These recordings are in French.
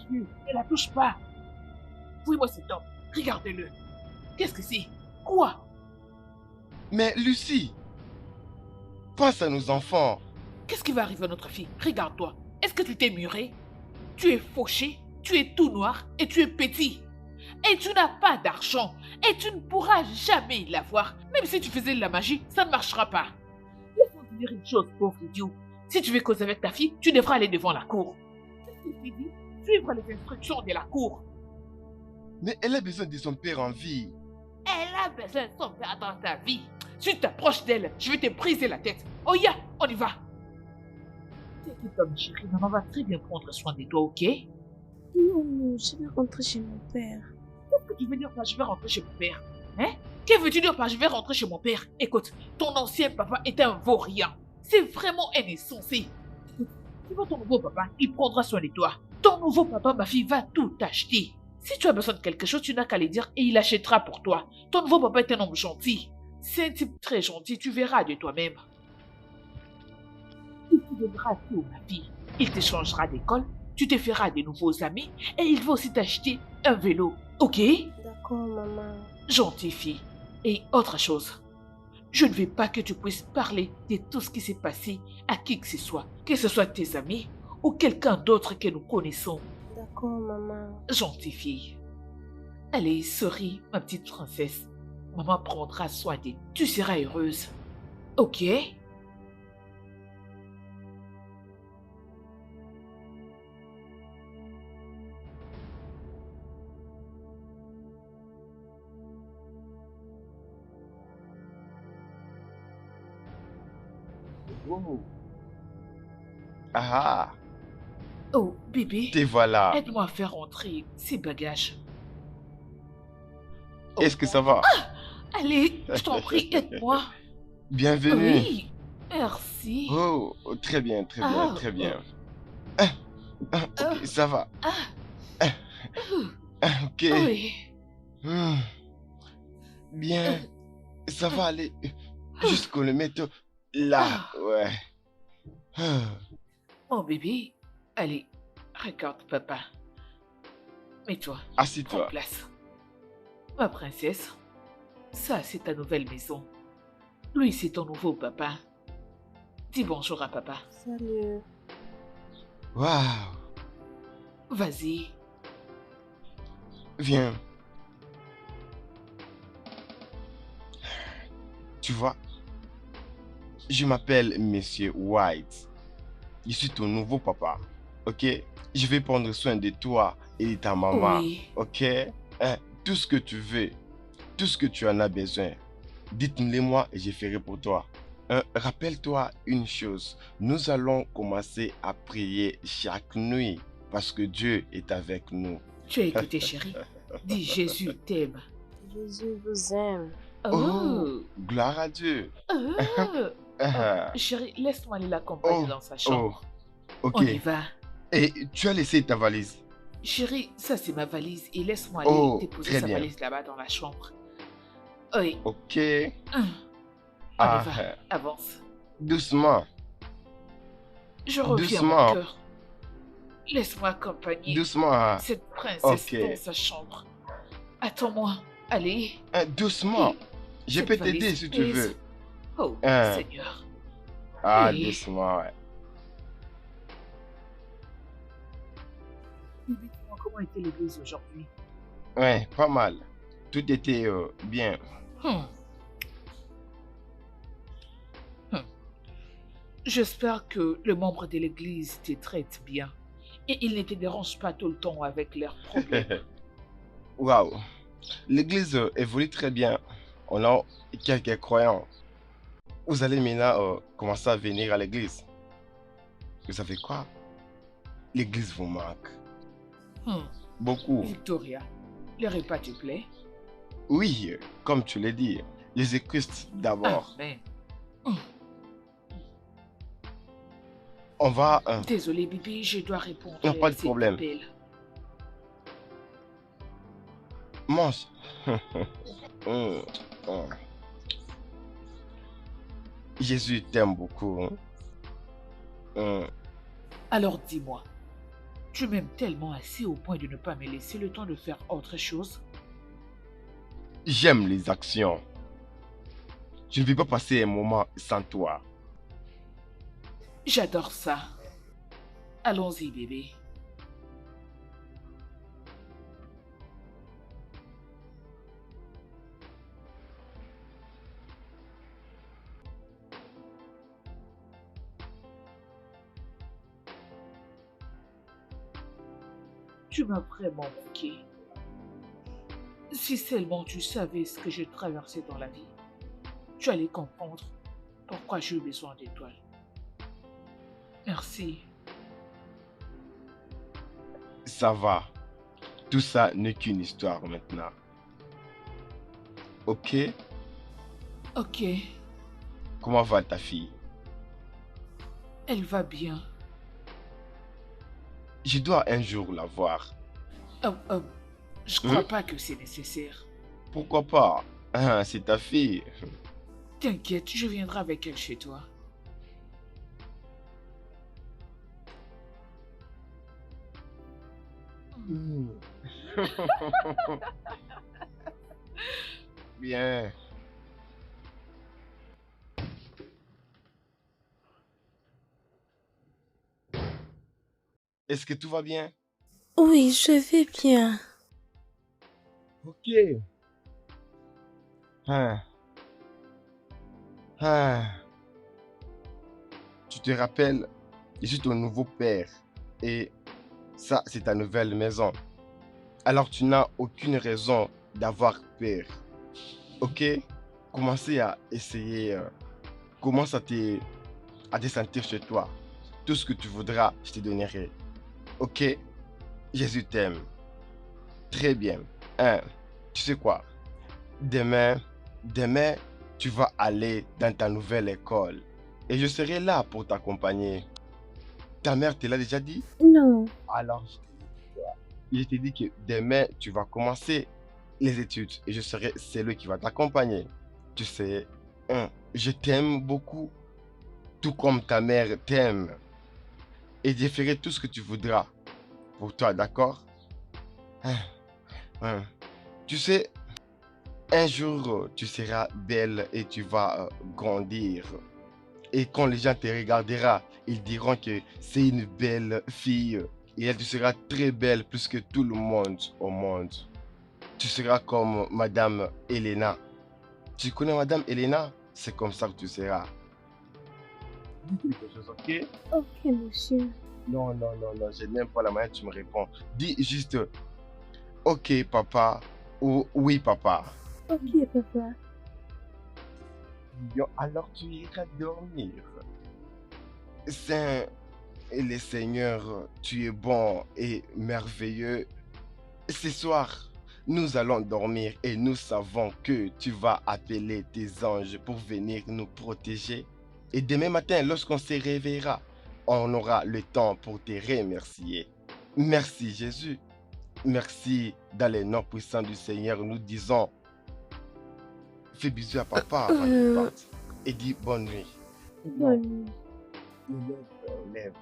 plus. Ne la touche pas. Fouille-moi cet homme. Regardez-le. Qu'est-ce que c'est? Quoi? Mais Lucie, pense à nos enfants. Qu'est-ce qui va arriver à notre fille? Regarde-toi. Est-ce que tu t'es muré? Tu es fauché, tu es tout noir et tu es petit. Et tu n'as pas d'argent. Et tu ne pourras jamais l'avoir. Même si tu faisais de la magie, ça ne marchera pas. Laisse-moi te dire une chose, pauvre idiot. Si tu veux causer avec ta fille, tu devras aller devant la cour. Qu'est-ce que tu dis? Suivre les instructions de la cour. Mais elle a besoin de son père en vie. Elle a besoin de son père dans ta vie. Si tu t'approches d'elle, je vais te briser la tête. Oh ya, on y va. T'inquiète pas, ma chérie, maman va très bien prendre soin de toi, ok? Non, je vais rentrer chez mon père. Qu'est-ce que tu veux dire par je vais rentrer chez mon père? Hein? Que veux-tu dire par je vais rentrer chez mon père? Écoute, ton ancien papa est un vaurien. C'est vraiment un insensé. Écoute, tu vois ton nouveau papa, il prendra soin de toi. Ton nouveau papa, ma fille, va tout acheter. Si tu as besoin de quelque chose, tu n'as qu'à le dire et il achètera pour toi. Ton nouveau papa est un homme gentil. C'est un type très gentil, tu verras de toi-même. Il te donnera tout, ma fille. Il te changera d'école, tu te feras de nouveaux amis et il va aussi t'acheter un vélo. Ok? D'accord, maman. Gentille fille. Et autre chose, je ne veux pas que tu puisses parler de tout ce qui s'est passé à qui que ce soit tes amis ou quelqu'un d'autre que nous connaissons. D'accord, maman. Gentille fille. Allez, souris, ma petite princesse. Maman prendra soin d'elle. Tu seras heureuse. Ok? Oh. Ah, Oh, bébé, te voilà. aide-moi à faire rentrer ces bagages. Oh, Est-ce que mon ça Dieu. va? Allez, je t'en prie, aide-moi. Bienvenue. Oui, merci. Oh, très bien, très bien, Ah, très bien. Ah, ok, ça va. ah, Ah, ah, ok. oui. Hmm, bien, ça va aller jusqu'au le mettre là. Ah, Ouais. Ah, mon bébé, allez, regarde papa. Mets-toi, prends assis-toi. place. Ma princesse, ça c'est ta nouvelle maison. Lui c'est ton nouveau papa. Dis bonjour à papa. Salut. Waouh. Vas-y. Viens. Tu vois, je m'appelle Monsieur White. Je suis ton nouveau papa. Ok? Je vais prendre soin de toi et de ta maman. Oui. Ok? Hein, tout ce que tu veux, tout ce que tu en as besoin, dites-le-moi et je ferai pour toi. Rappelle-toi une chose, nous allons commencer à prier chaque nuit parce que Dieu est avec nous. Tu as écouté, chérie? Dis Jésus t'aime. Jésus vous aime. Oh, Oh, gloire à Dieu. oh. Ah, Chérie, laisse-moi aller l'accompagner oh, dans sa oh, chambre. ok. On y va. Et tu as laissé ta valise? Chérie, ça c'est ma valise et laisse-moi aller Oh, déposer très sa bien. valise là-bas dans la chambre. Oui. Ok. On y Ah, va. Avance. doucement, Je reviens, mon doucement, cœur. Laisse-moi accompagner doucement. cette princesse Ok. dans sa chambre. Attends-moi. Allez. Doucement. Et Je cette peux t'aider valise si tu pèse. veux. Oh, Hein. Seigneur. Ah, Oui. doucement, ouais. Dis-moi comment était l'église aujourd'hui. Ouais, pas mal. Tout était bien. Hmm. Hmm. J'espère que les membres de l'église te traitent bien et ils ne te dérangent pas tout le temps avec leurs problèmes. Waouh. L'église évolue très bien. On a quelques croyants. Vous allez maintenant commencer à venir à l'église. Vous savez quoi? L'église vous manque. Hmm. Beaucoup. Victoria, le repas te plaît? Oui, comme tu l'as dit, Jésus-Christ d'abord. Amen. On va... Désolée, Bibi, je dois répondre Non, pas à de cet problème. appel. mange. Hum, hum. Jésus t'aime beaucoup. Hein. Alors dis-moi, Tu m'aimes tellement assez au point de ne pas me laisser le temps de faire autre chose. J'aime les actions. Je ne vais pas passer un moment sans toi. J'adore ça. Allons-y, bébé. Tu m'as vraiment manqué. Si seulement tu savais ce que j'ai traversé dans la vie, tu allais comprendre pourquoi j'ai eu besoin d'étoiles. Merci. Ça va. Tout ça n'est qu'une histoire maintenant. Ok? Ok, Comment va ta fille? elle va bien. Je dois un jour la voir. Euh, je crois pas que c'est nécessaire. Pourquoi pas? Ah, c'est ta fille. T'inquiète, je viendrai avec elle chez toi. Bien. Est-ce que tout va bien? Oui, je vais bien. Ok. Ah. Ah. Tu te rappelles, je suis ton nouveau père. Et ça, c'est ta nouvelle maison. Alors tu n'as aucune raison d'avoir peur. Ok? Commencez à essayer. Commence à te sentir chez toi. Tout ce que tu voudras, je te donnerai. Ok? Jésus t'aime. Très bien. Hein, tu sais quoi? Demain, tu vas aller dans ta nouvelle école. Et je serai là pour t'accompagner. Ta mère te l'a déjà dit? Non. Alors, je t'ai dit que demain, tu vas commencer les études et je serai celui qui va t'accompagner. Tu sais, je t'aime beaucoup, tout comme ta mère t'aime. Et je ferai tout ce que tu voudras pour toi, d'accord? Hein, hein. Tu sais, un jour, tu seras belle et tu vas grandir. Et quand les gens te regarderont, ils diront que c'est une belle fille. Et elle, tu seras très belle plus que tout le monde au monde. Tu seras comme Madame Elena. Tu connais Madame Elena? C'est comme ça que tu seras. Dis quelque chose, ok? Ok, monsieur. Non, non, non, non, je n'aime pas la manière dont tu me réponds. Dis juste, ok, papa, ou oui, papa. Ok, papa. Alors tu iras dormir. Saint et le Seigneur, tu es bon et merveilleux. Ce soir, nous allons dormir et nous savons que tu vas appeler tes anges pour venir nous protéger. Et demain matin, lorsqu'on se réveillera, on aura le temps pour te remercier. Merci Jésus. Merci dans les noms puissants du Seigneur. Nous disons, fais bisous à papa avant qu'il parte. Et dis bonne nuit. Bonne nuit. Lève.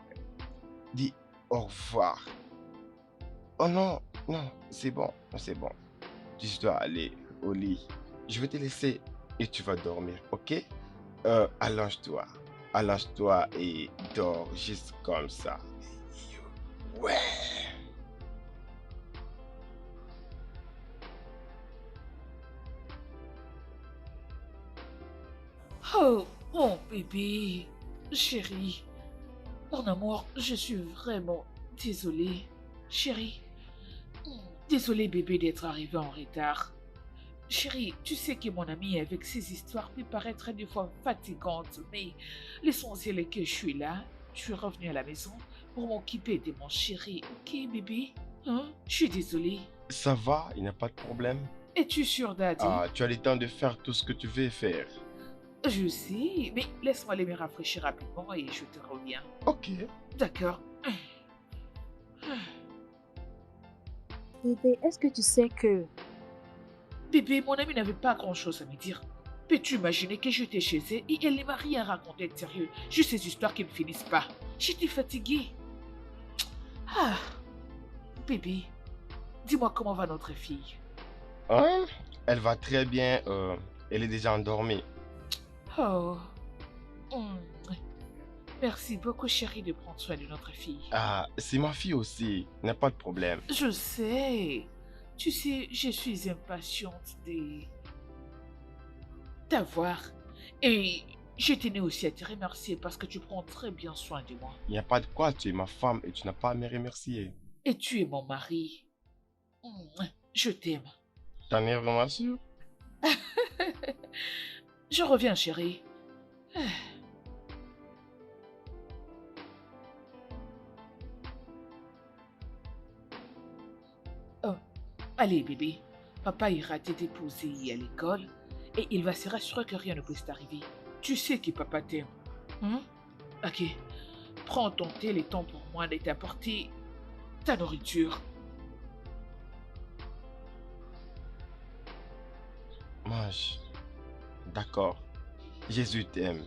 Dis au revoir. Oh non, non, c'est bon, c'est bon. Tu dois aller au lit. Je vais te laisser et tu vas dormir, ok? Allonge-toi. Allonge-toi et dors juste comme ça. Ouais. Oh, mon bébé. Chérie. Mon amour, je suis vraiment désolée. Chérie. Désolée, bébé, d'être arrivé en retard. Chérie, tu sais que mon ami avec ses histoires peut paraître des fois fatigantes, mais l'essentiel est que je suis là. Je suis revenue à la maison pour m'occuper de mon chéri. Ok, bébé? Hein? Je suis désolée. Ça va, il n'y a pas de problème. Es-tu sûr, Daddy? Ah, tu as le temps de faire tout ce que tu veux faire. Je sais, mais laisse-moi aller me rafraîchir rapidement et je te reviens. Ok. D'accord. Bébé, est-ce que tu sais que... Bébé, mon ami n'avait pas grand-chose à me dire. Peux-tu imaginer que j'étais chez elle et elle ne m'a rien raconté de sérieux? Juste ces histoires qui ne finissent pas. J'étais fatiguée. Ah, Bébé, dis-moi comment va notre fille. Hein? Elle va très bien. Elle est déjà endormie. Oh, hmm. Merci beaucoup, chérie, de prendre soin de notre fille. Ah, c'est ma fille aussi. N'a pas de problème. Je sais. Tu sais, je suis impatiente de t'avoir. Et je tenais aussi à te remercier parce que tu prends très bien soin de moi. Il n'y a pas de quoi. Tu es ma femme et tu n'as pas à me remercier. Et tu es mon mari. Je t'aime. T'en es vraiment sûr? Je reviens, chérie. Oh, allez, bébé. Papa ira te déposer à l'école et il va se rassurer que rien ne puisse t'arriver. Tu sais que papa t'aime. Hein? Ok. Prends ton thé, le temps pour moi de t'apporter ta nourriture. Mange. D'accord. Jésus t'aime.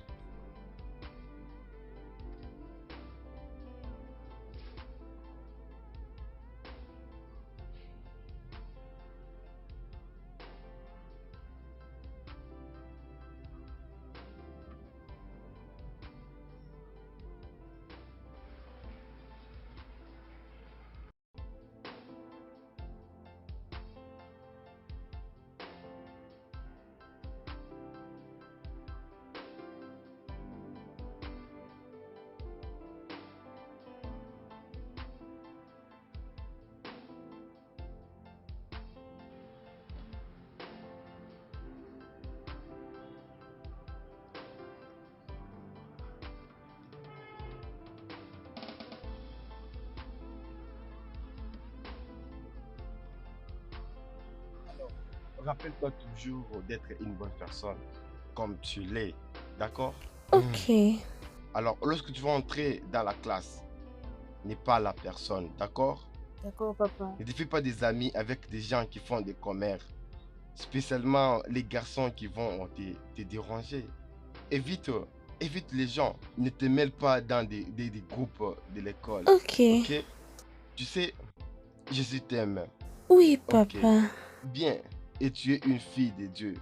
Rappelle-toi toujours d'être une bonne personne, comme tu l'es, d'accord? Ok. Alors, lorsque tu vas entrer dans la classe, n'aie pas la personne, d'accord? D'accord, papa. Ne te fais pas des amis avec des gens qui font des commères, spécialement les garçons qui vont te déranger. Évite, évite les gens, ne te mêle pas dans des groupes de l'école, Ok. ok? Tu sais, Jésus t'aime, Oui, ok? papa. Bien, et tu es une fille de Dieu.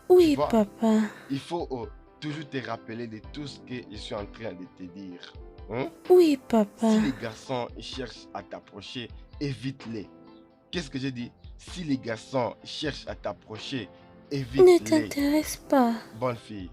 Oui, vois, papa. Il faut toujours te rappeler de tout ce que je suis en train de te dire. Hein? Oui, papa. Si les garçons cherchent à t'approcher, évite-les. Qu'est-ce que j'ai dit? Si les garçons cherchent à t'approcher, Ne évite-les. t'intéresse pas. Bonne fille.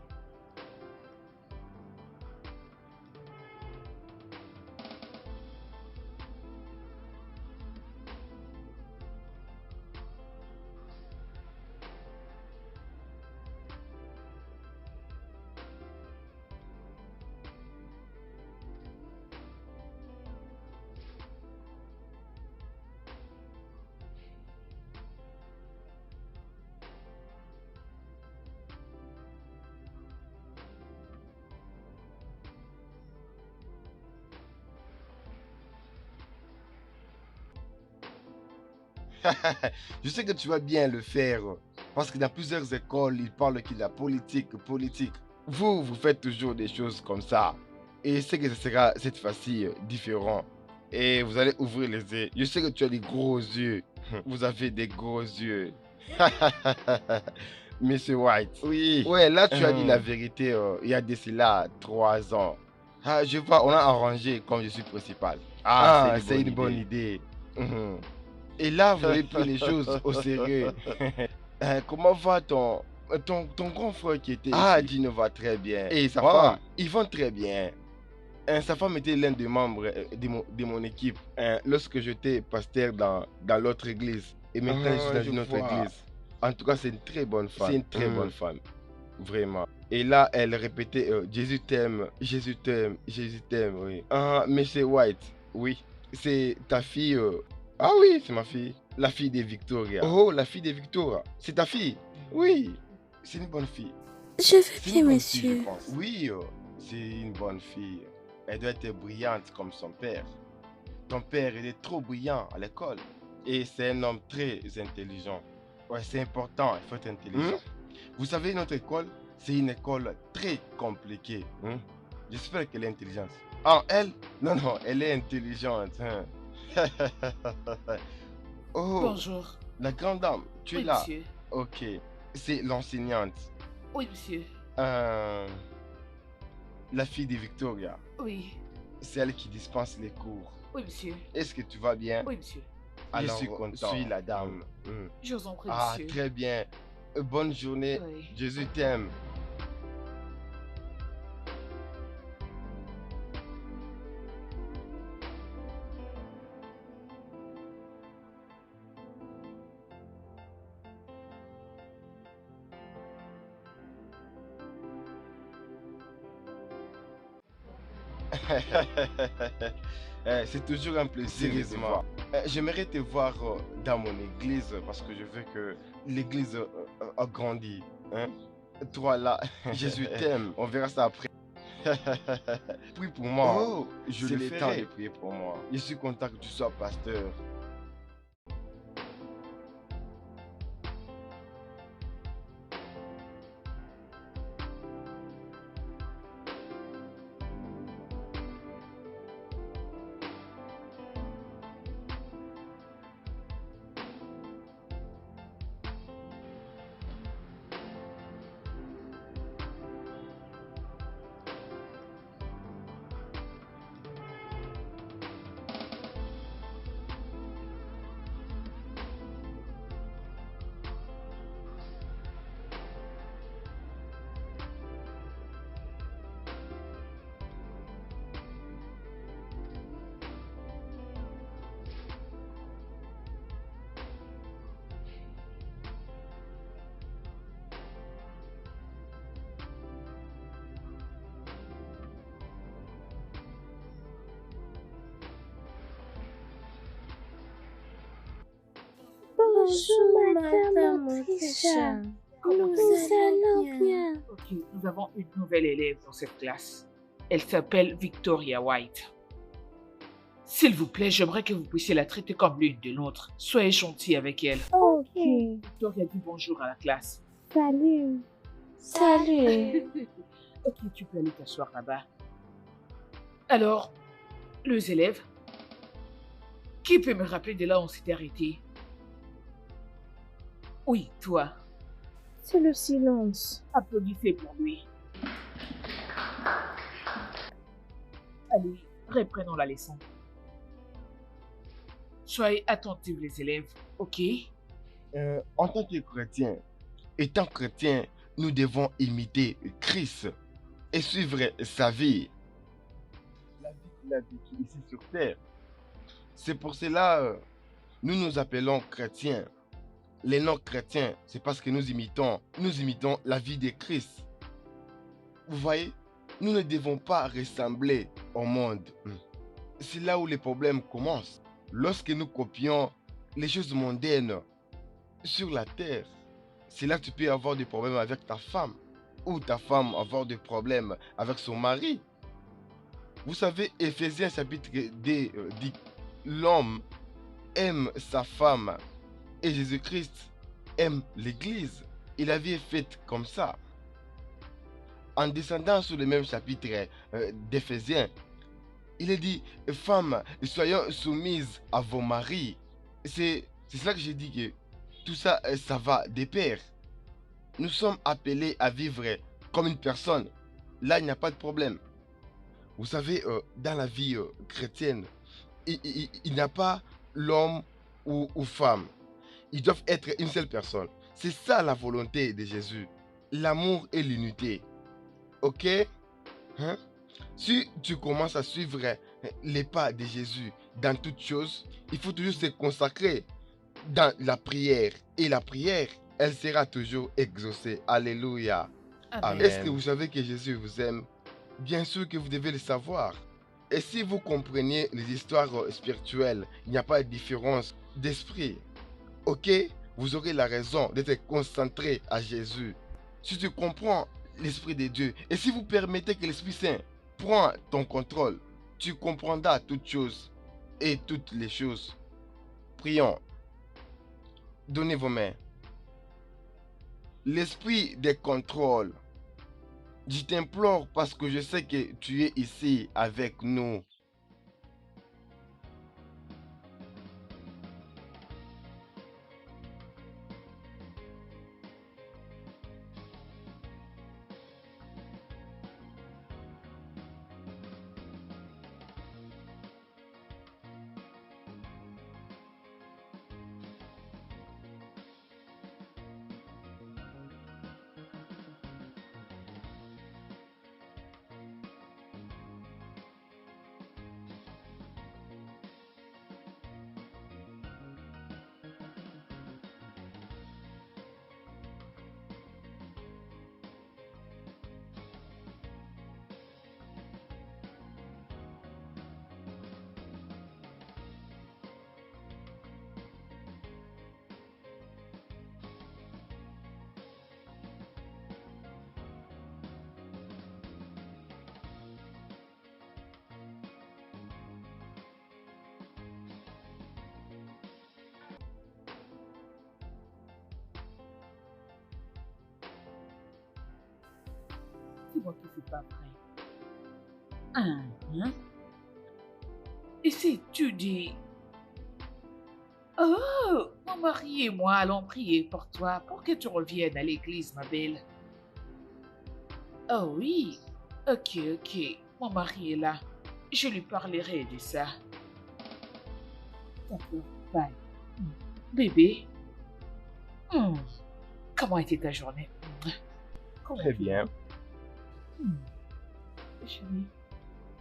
Je sais que tu vas bien le faire. Parce que dans plusieurs écoles, ils parlent qu'il y a politique, politique. Vous faites toujours des choses comme ça. Et je sais que ce sera cette fois-ci différent. Et vous allez ouvrir les yeux. Je sais que tu as des gros yeux. Vous avez des gros yeux. Monsieur White. Oui. Ouais, là tu as dit la vérité il y a de cela 3 ans. Ah, je vois, on a arrangé comme je suis principal. Ah, c'est une bonne idée. Mhm. Et là, vous avez pris les choses au sérieux. Comment va ton grand frère qui était ici? Dino va très bien. Et sa femme? Ils vont très bien. Sa femme était l'un des membres de mon équipe lorsque j'étais pasteur dans l'autre église. Et maintenant, je suis dans une autre église. En tout cas, c'est une très bonne femme. C'est une très bonne femme. Vraiment. Et là, elle répétait Jésus t'aime, Jésus t'aime, Jésus t'aime, oui. Ah, Monsieur White, oui. C'est ta fille. Ah oui, c'est ma fille. La fille de Victoria. Oh, la fille de Victoria. C'est ta fille? Oui. C'est une bonne fille. Je vais C'est bien, une bonne fille, je monsieur. pense. Oui, c'est une bonne fille. Elle doit être brillante comme son père. Ton père, il est trop brillant à l'école. Et c'est un homme très intelligent. Ouais, c'est important, il faut être intelligent. Vous savez, notre école, c'est une école très compliquée. J'espère qu'elle est intelligente. Ah, elle? Non, non, elle est intelligente. Oh, Bonjour. la grande dame, tu es Oui, là. monsieur. Ok, c'est l'enseignante. Oui, monsieur. Euh, la fille de Victoria. Oui. C'est elle qui dispense les cours. Oui, monsieur. Est-ce que tu vas bien? Oui, monsieur. Je Alors, suis content. suis la dame. Je vous en prie, Ah, monsieur. très bien. Bonne journée. Oui. Jésus t'aime. C'est toujours un plaisir de te voir. J'aimerais te voir dans mon église parce que je veux que l'église a grandi. Hein? Toi là, Jésus t'aime. On verra ça après. Prie pour moi. Oh, Je c'est le le ferai. temps de prier pour moi. Je suis content que tu sois pasteur. Bonjour, Madame Autricha. Comment Nous allez-vous? allons bien. Ok, nous avons une nouvelle élève dans cette classe. Elle s'appelle Victoria White. S'il vous plaît, j'aimerais que vous puissiez la traiter comme l'une de l'autre. Soyez gentil avec elle. Ok. Victoria dit bonjour à la classe. Salut. Salut. Ok, tu peux aller t'asseoir là-bas. Alors, les élèves, qui peut me rappeler de là où on s'était arrêté? Oui, toi. C'est le silence. Applaudissez pour lui. Allez, reprenons la leçon. Soyez attentifs les élèves, ok? En tant que chrétien, étant chrétien, nous devons imiter Christ et suivre sa vie. La vie qu'il a vécue ici sur terre. C'est pour cela nous nous appelons chrétiens. Les non-chrétiens, c'est parce que nous imitons la vie de Christ. Vous voyez, nous ne devons pas ressembler au monde. C'est là où les problèmes commencent. Lorsque nous copions les choses mondaines sur la terre, c'est là que tu peux avoir des problèmes avec ta femme ou ta femme avoir des problèmes avec son mari. Vous savez, Éphésiens chapitre 2 dit l'homme aime sa femme et Jésus-Christ aime l'Église. Et la vie est faite comme ça. En descendant sur le même chapitre d'Éphésiens, il est dit, femmes, soyons soumises à vos maris. C'est cela que j'ai dit que tout ça, ça va de pair. Nous sommes appelés à vivre comme une personne. Là, il n'y a pas de problème. Vous savez, dans la vie chrétienne, il n'y a pas l'homme ou femme. Ils doivent être une seule personne. C'est ça la volonté de Jésus. L'amour et l'unité. Ok? Hein? Si tu commences à suivre les pas de Jésus dans toutes choses, il faut toujours se consacrer dans la prière. Et la prière, elle sera toujours exaucée. Alléluia. Amen. Est-ce que vous savez que Jésus vous aime? Bien sûr que vous devez le savoir. Et si vous compreniez les histoires spirituelles, il n'y a pas de différence d'esprit. Ok? Vous aurez la raison d'être concentré à Jésus. Si tu comprends l'Esprit de Dieu, et si vous permettez que l'Esprit Saint prenne ton contrôle, tu comprendras toutes choses et toutes les choses. Prions. Donnez vos mains. L'esprit de contrôle, je t'implore parce que je sais que tu es ici avec nous. Dis-moi que c'est pas vrai. Hein? Et si tu dis, oh, mon mari et moi allons prier pour toi, pour que tu reviennes à l'église, ma belle. Oh oui, ok, ok, mon mari est là. Je lui parlerai de ça. D'accord, bye. Bébé, hmm, comment était ta journée? Comment Très bien. Hmm, chérie,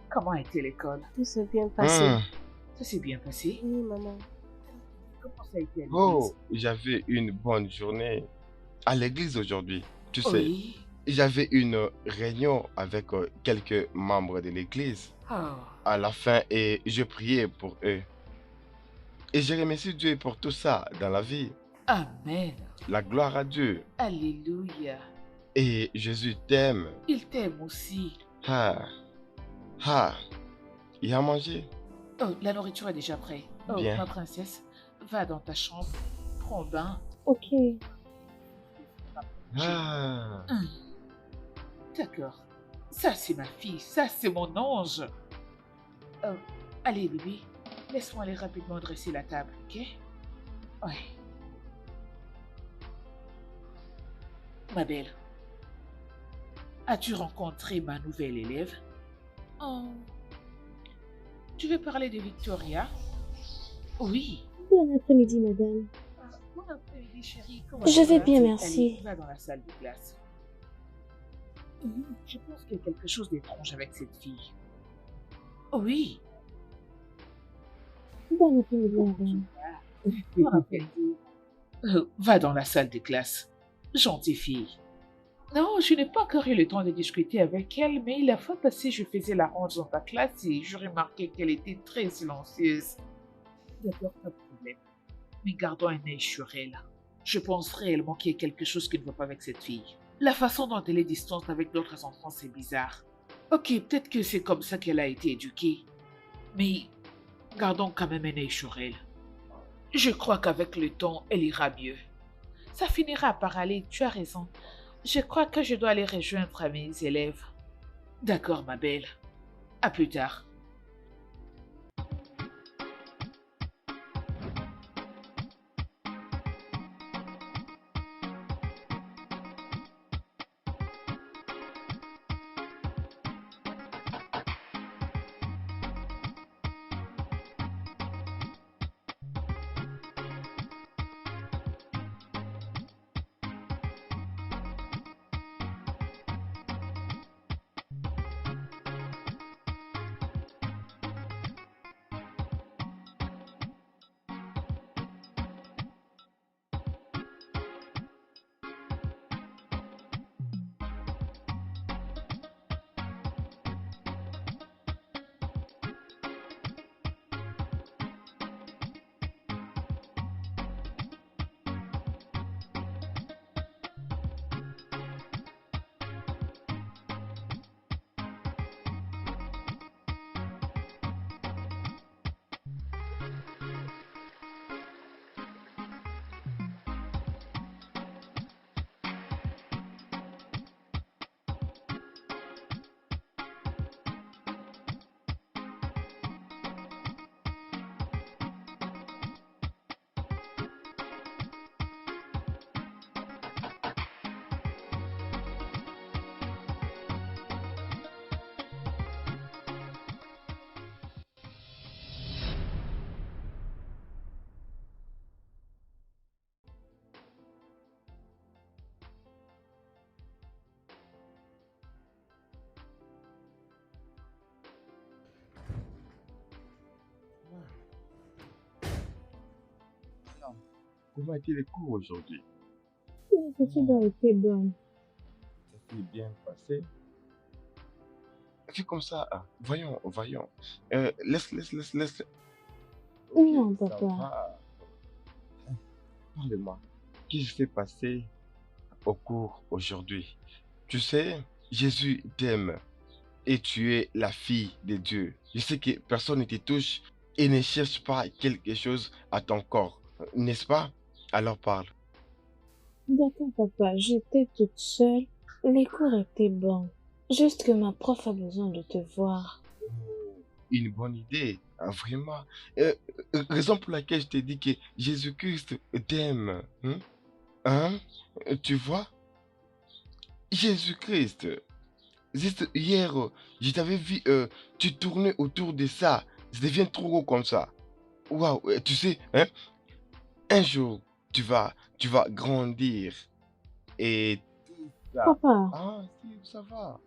comment était l'école? Tout s'est bien passé. Hmm. Ça s'est bien passé? Oui, maman. Comment ça a été à l'église? Oh, j'avais une bonne journée à l'église aujourd'hui. Tu sais, Oui. j'avais une réunion avec quelques membres de l'église Oh, à la fin et je priais pour eux. Et je remercie Dieu pour tout ça dans la vie. amen. La gloire à Dieu. Alléluia. Et Jésus t'aime. Il t'aime aussi. Ah, ah, il a mangé. Oh, la nourriture est déjà prête. Oh, Bien. ma princesse, va dans ta chambre, prends bain. Ok. Ah, Hum, D'accord. Ça, c'est ma fille. Ça, c'est mon ange. Oh, allez, bébé. Laisse-moi aller rapidement dresser la table, ok? Ouais. Ma belle, as-tu rencontré ma nouvelle élève? Oh. Tu veux parler de Victoria? Oui. Bon après-midi, madame. Bon après-midi, chérie. Comment Je tu vais vas? bien, Allez, merci. va dans la salle de classe. Je pense qu'il y a quelque chose d'étrange avec cette fille. Oui. Bon après-midi, madame. Bon après-midi. Va dans la salle de classe. Gentille fille. Non, je n'ai pas encore eu le temps de discuter avec elle, mais la fois passée, je faisais la ronde dans ta classe et je remarquais qu'elle était très silencieuse. D'accord, pas de problème. Mais gardons un œil sur elle. Je pense réellement qu'il y a quelque chose qui ne va pas avec cette fille. La façon dont elle est distante avec d'autres enfants, c'est bizarre. Ok, peut-être que c'est comme ça qu'elle a été éduquée. Mais gardons quand même un œil sur elle. Je crois qu'avec le temps, elle ira mieux. Ça finira par aller, tu as raison. Je crois que je dois aller rejoindre mes élèves. D'accord, ma belle. À plus tard. comment a été les cours aujourd'hui? Les études ont été bonnes. Ça s'est bien passé. Fais comme ça. Voyons, voyons. Laisse. Ok, Non, ça papa. va. Parle-moi. Qu'est-ce qui s'est passé au cours aujourd'hui? Tu sais, Jésus t'aime et tu es la fille de Dieu. Je sais que personne ne te touche et ne cherche pas quelque chose à ton corps, n'est-ce pas? Alors parle. D'accord, papa. J'étais toute seule. Les cours étaient bons. Juste que ma prof a besoin de te voir. Une bonne idée, hein, vraiment. Raison pour laquelle je t'ai dit que Jésus-Christ t'aime. Hein? Hein? Tu vois? Jésus-Christ. Juste hier, je t'avais vu, tu tournais autour de ça. Ça devient trop gros comme ça. Waouh, tu sais, hein? Un jour, tu vas grandir et tout ça. Papa, Ah, si, ça va.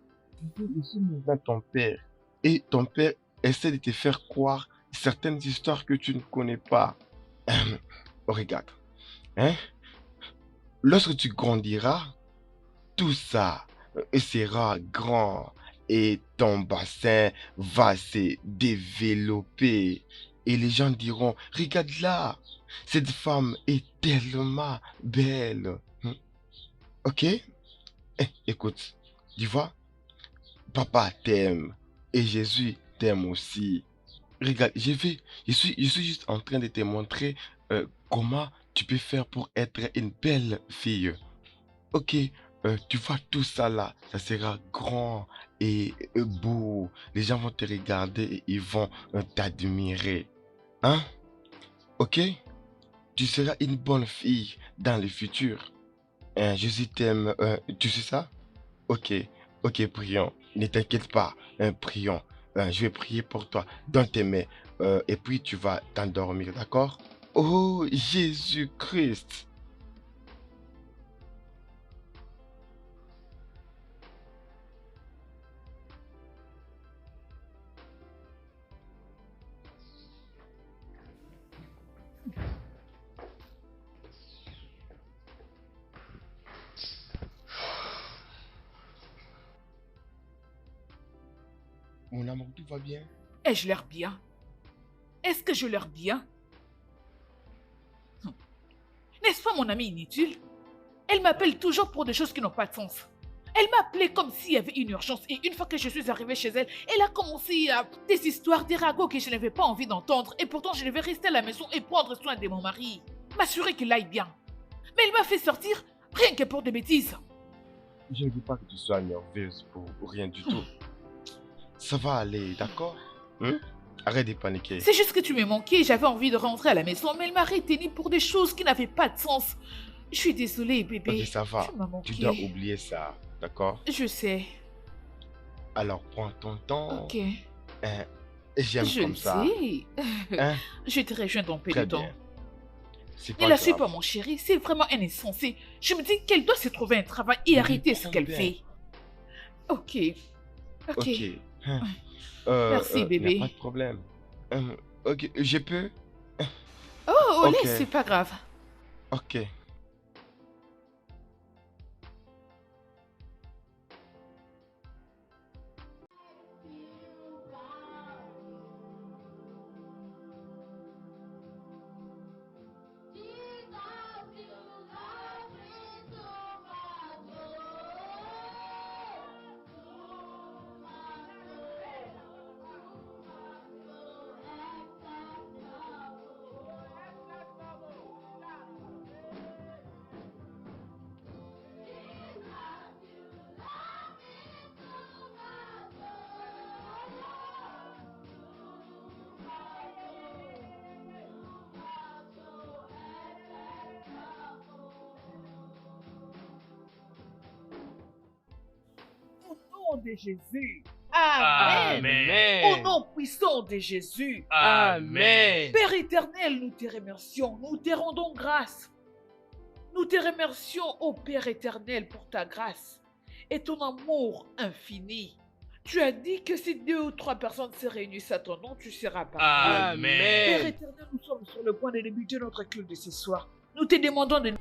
Tu sais, je suis maintenant ton père. Et ton père essaie de te faire croire certaines histoires que tu ne connais pas. Regarde, hein? Lorsque tu grandiras, tout ça sera grand et ton bassin va se développer. Et les gens diront, regarde là, cette femme est tellement belle. Ok? Écoute, tu vois, papa t'aime et Jésus t'aime aussi. Regarde, je suis juste en train de te montrer comment tu peux faire pour être une belle fille. Ok, tu vois tout ça là, ça sera grand et beau. Les gens vont te regarder et ils vont t'admirer. Hein? Ok? Tu seras une bonne fille dans le futur. Hein, Jésus t'aime, tu sais ça? Ok, ok, prions. Ne t'inquiète pas, prions. Je vais prier pour toi dans tes mains et puis tu vas t'endormir, d'accord? Oh, Jésus-Christ. Mon amour, tout va bien? Ai-je l'air bien? Est-ce que je l'air bien? Hum. N'est-ce pas mon amie inutile? Elle m'appelle toujours pour des choses qui n'ont pas de sens. Elle m'appelait comme s'il y avait une urgence et une fois que je suis arrivée chez elle, elle a commencé à des histoires, des ragots que je n'avais pas envie d'entendre et pourtant je devais rester à la maison et prendre soin de mon mari, m'assurer qu'il aille bien. Mais elle m'a fait sortir rien que pour des bêtises. Je ne veux pas que tu sois nerveuse pour rien du tout. Ça va aller, d'accord? Hein? Arrête de paniquer. C'est juste que tu m'es manqué, j'avais envie de rentrer à la maison, mais elle m'a retenu pour des choses qui n'avaient pas de sens. Je suis désolée, Ok, bébé. ça va. Tu m'as Tu dois manqué. oublier ça, d'accord? Je sais. Alors prends ton temps. Ok. Hein? J'aime Je comme le ça. sais. Hein? Je te rejoins dans peu de Très temps. bien. C'est Ne pas la suis grave. pas, mon chéri. C'est vraiment un insensé. Je me dis qu'elle doit se trouver un travail et Oui, arrêter ce prends qu'elle bien. fait. Ok. Ok. Ok. Hein? Merci, Il n'y a pas bébé. de problème. Ok, je peux? Oh, Ok, laisse, c'est pas grave. ok. Au nom de Jésus. Amen. Au Amen. nom puissant de Jésus. Amen. Père éternel, nous te remercions. Nous te rendons grâce. Nous te remercions, ô Père éternel, pour ta grâce et ton amour infini. Tu as dit que si 2 ou 3 personnes se réunissent à ton nom, tu seras parmi eux. Père Amen. éternel, nous sommes sur le point de débuter notre culte de ce soir. Nous te demandons de nous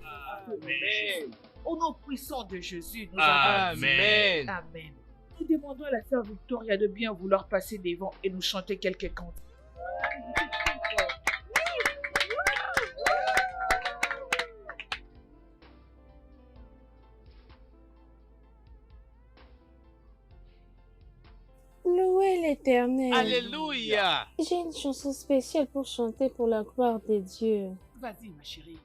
Amen. au nom puissant de Jésus, nous avons dit Amen. Amen. Nous demandons à la sœur Victoria de bien vouloir passer devant et nous chanter quelques cantiques. louez l'Éternel. Alléluia. J'ai une chanson spéciale pour chanter pour la gloire de Dieu. Vas-y, ma chérie.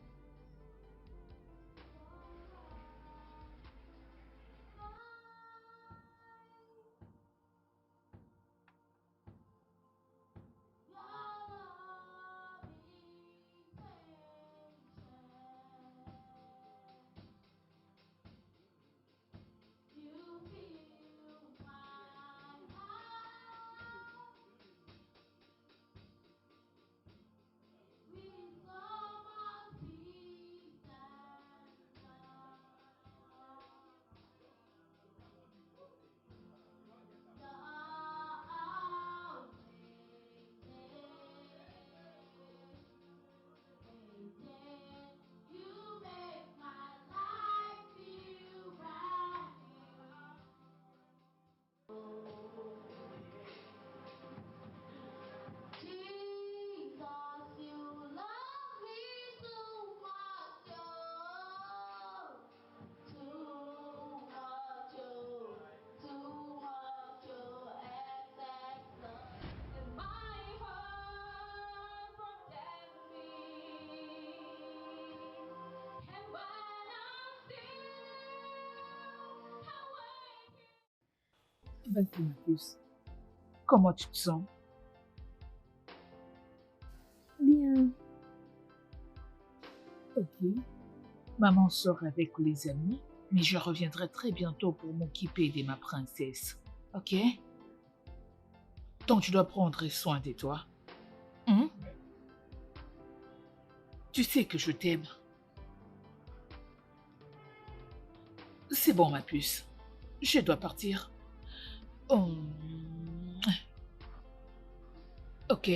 Vas-y, ma puce. Comment tu te sens? Bien. Ok. Maman sort avec les amis, mais je reviendrai très bientôt pour m'occuper de ma princesse. Ok? Donc tu dois prendre soin de toi. Hein? Tu sais que je t'aime. C'est bon, ma puce. Je dois partir. Hum, Ok.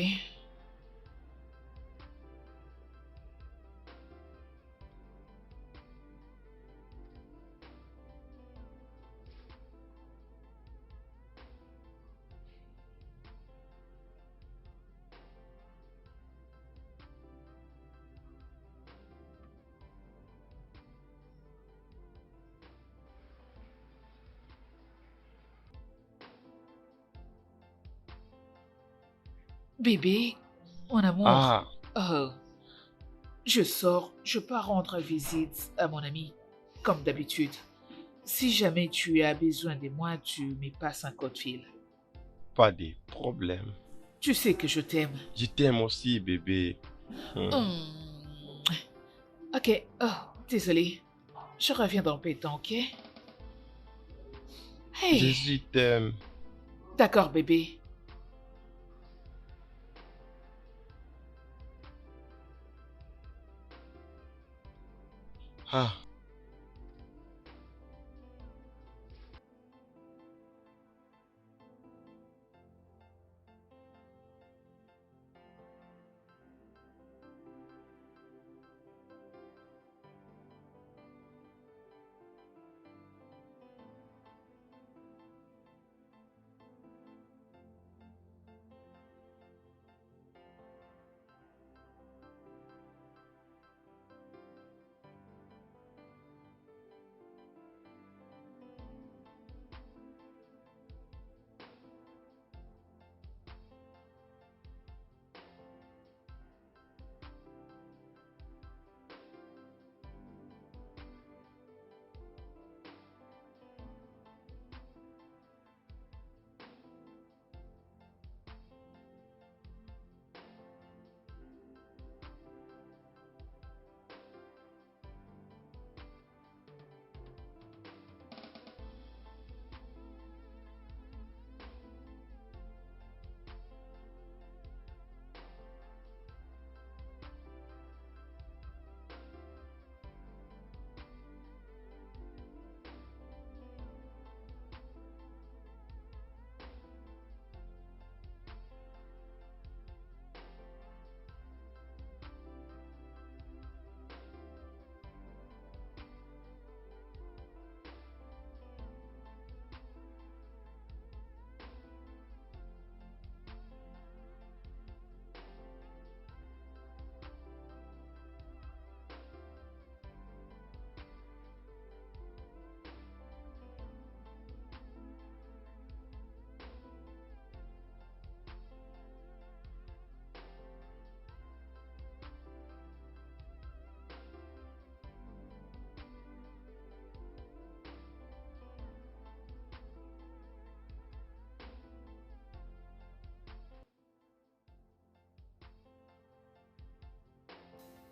Bébé, mon amour. Ah, Oh, je sors, je pars rendre visite à mon ami, comme d'habitude. Si jamais tu as besoin de moi, tu me passes un coup de fil. pas de problème. Tu sais que je t'aime. Je t'aime aussi, bébé. Hum, Ok, oh, désolé. Je reviens dans peu de temps, ok? Hey, Jésus t'aime. d'accord, bébé. Ah,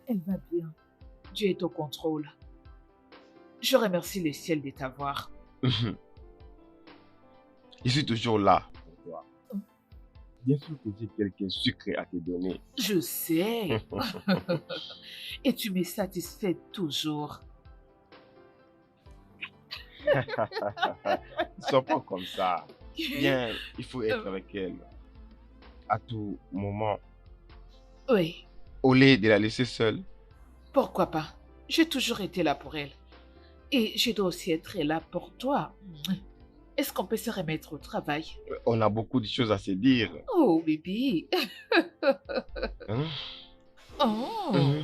Elle va bien. Dieu est au contrôle. Je remercie le ciel de t'avoir. je suis toujours là pour toi. Bien sûr que j'ai quelques secrets à te donner. Je sais. Et tu me satisfais toujours. Ne sois pas comme ça. Bien, il faut être avec elle à tout moment. Oui, Au lieu de la laisser seule. pourquoi pas? J'ai toujours été là pour elle. Et je dois aussi être là pour toi. Est-ce qu'on peut se remettre au travail? On a beaucoup de choses à se dire. Oh, bébé. Hein? Oh. Mhm.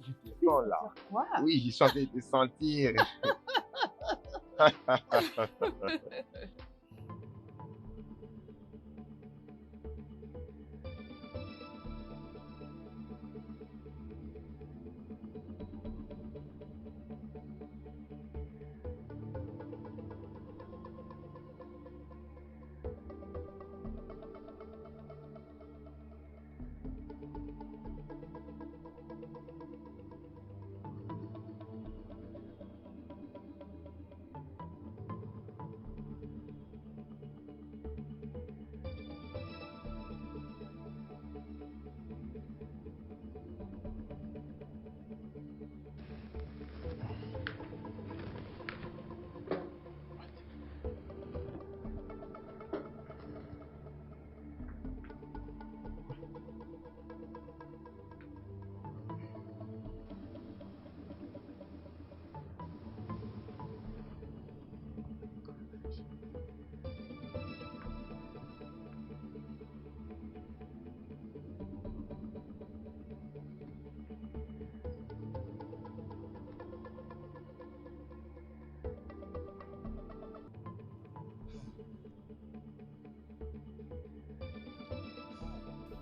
Je te sens là. Faire quoi? Oui, je suis en train de te sentir.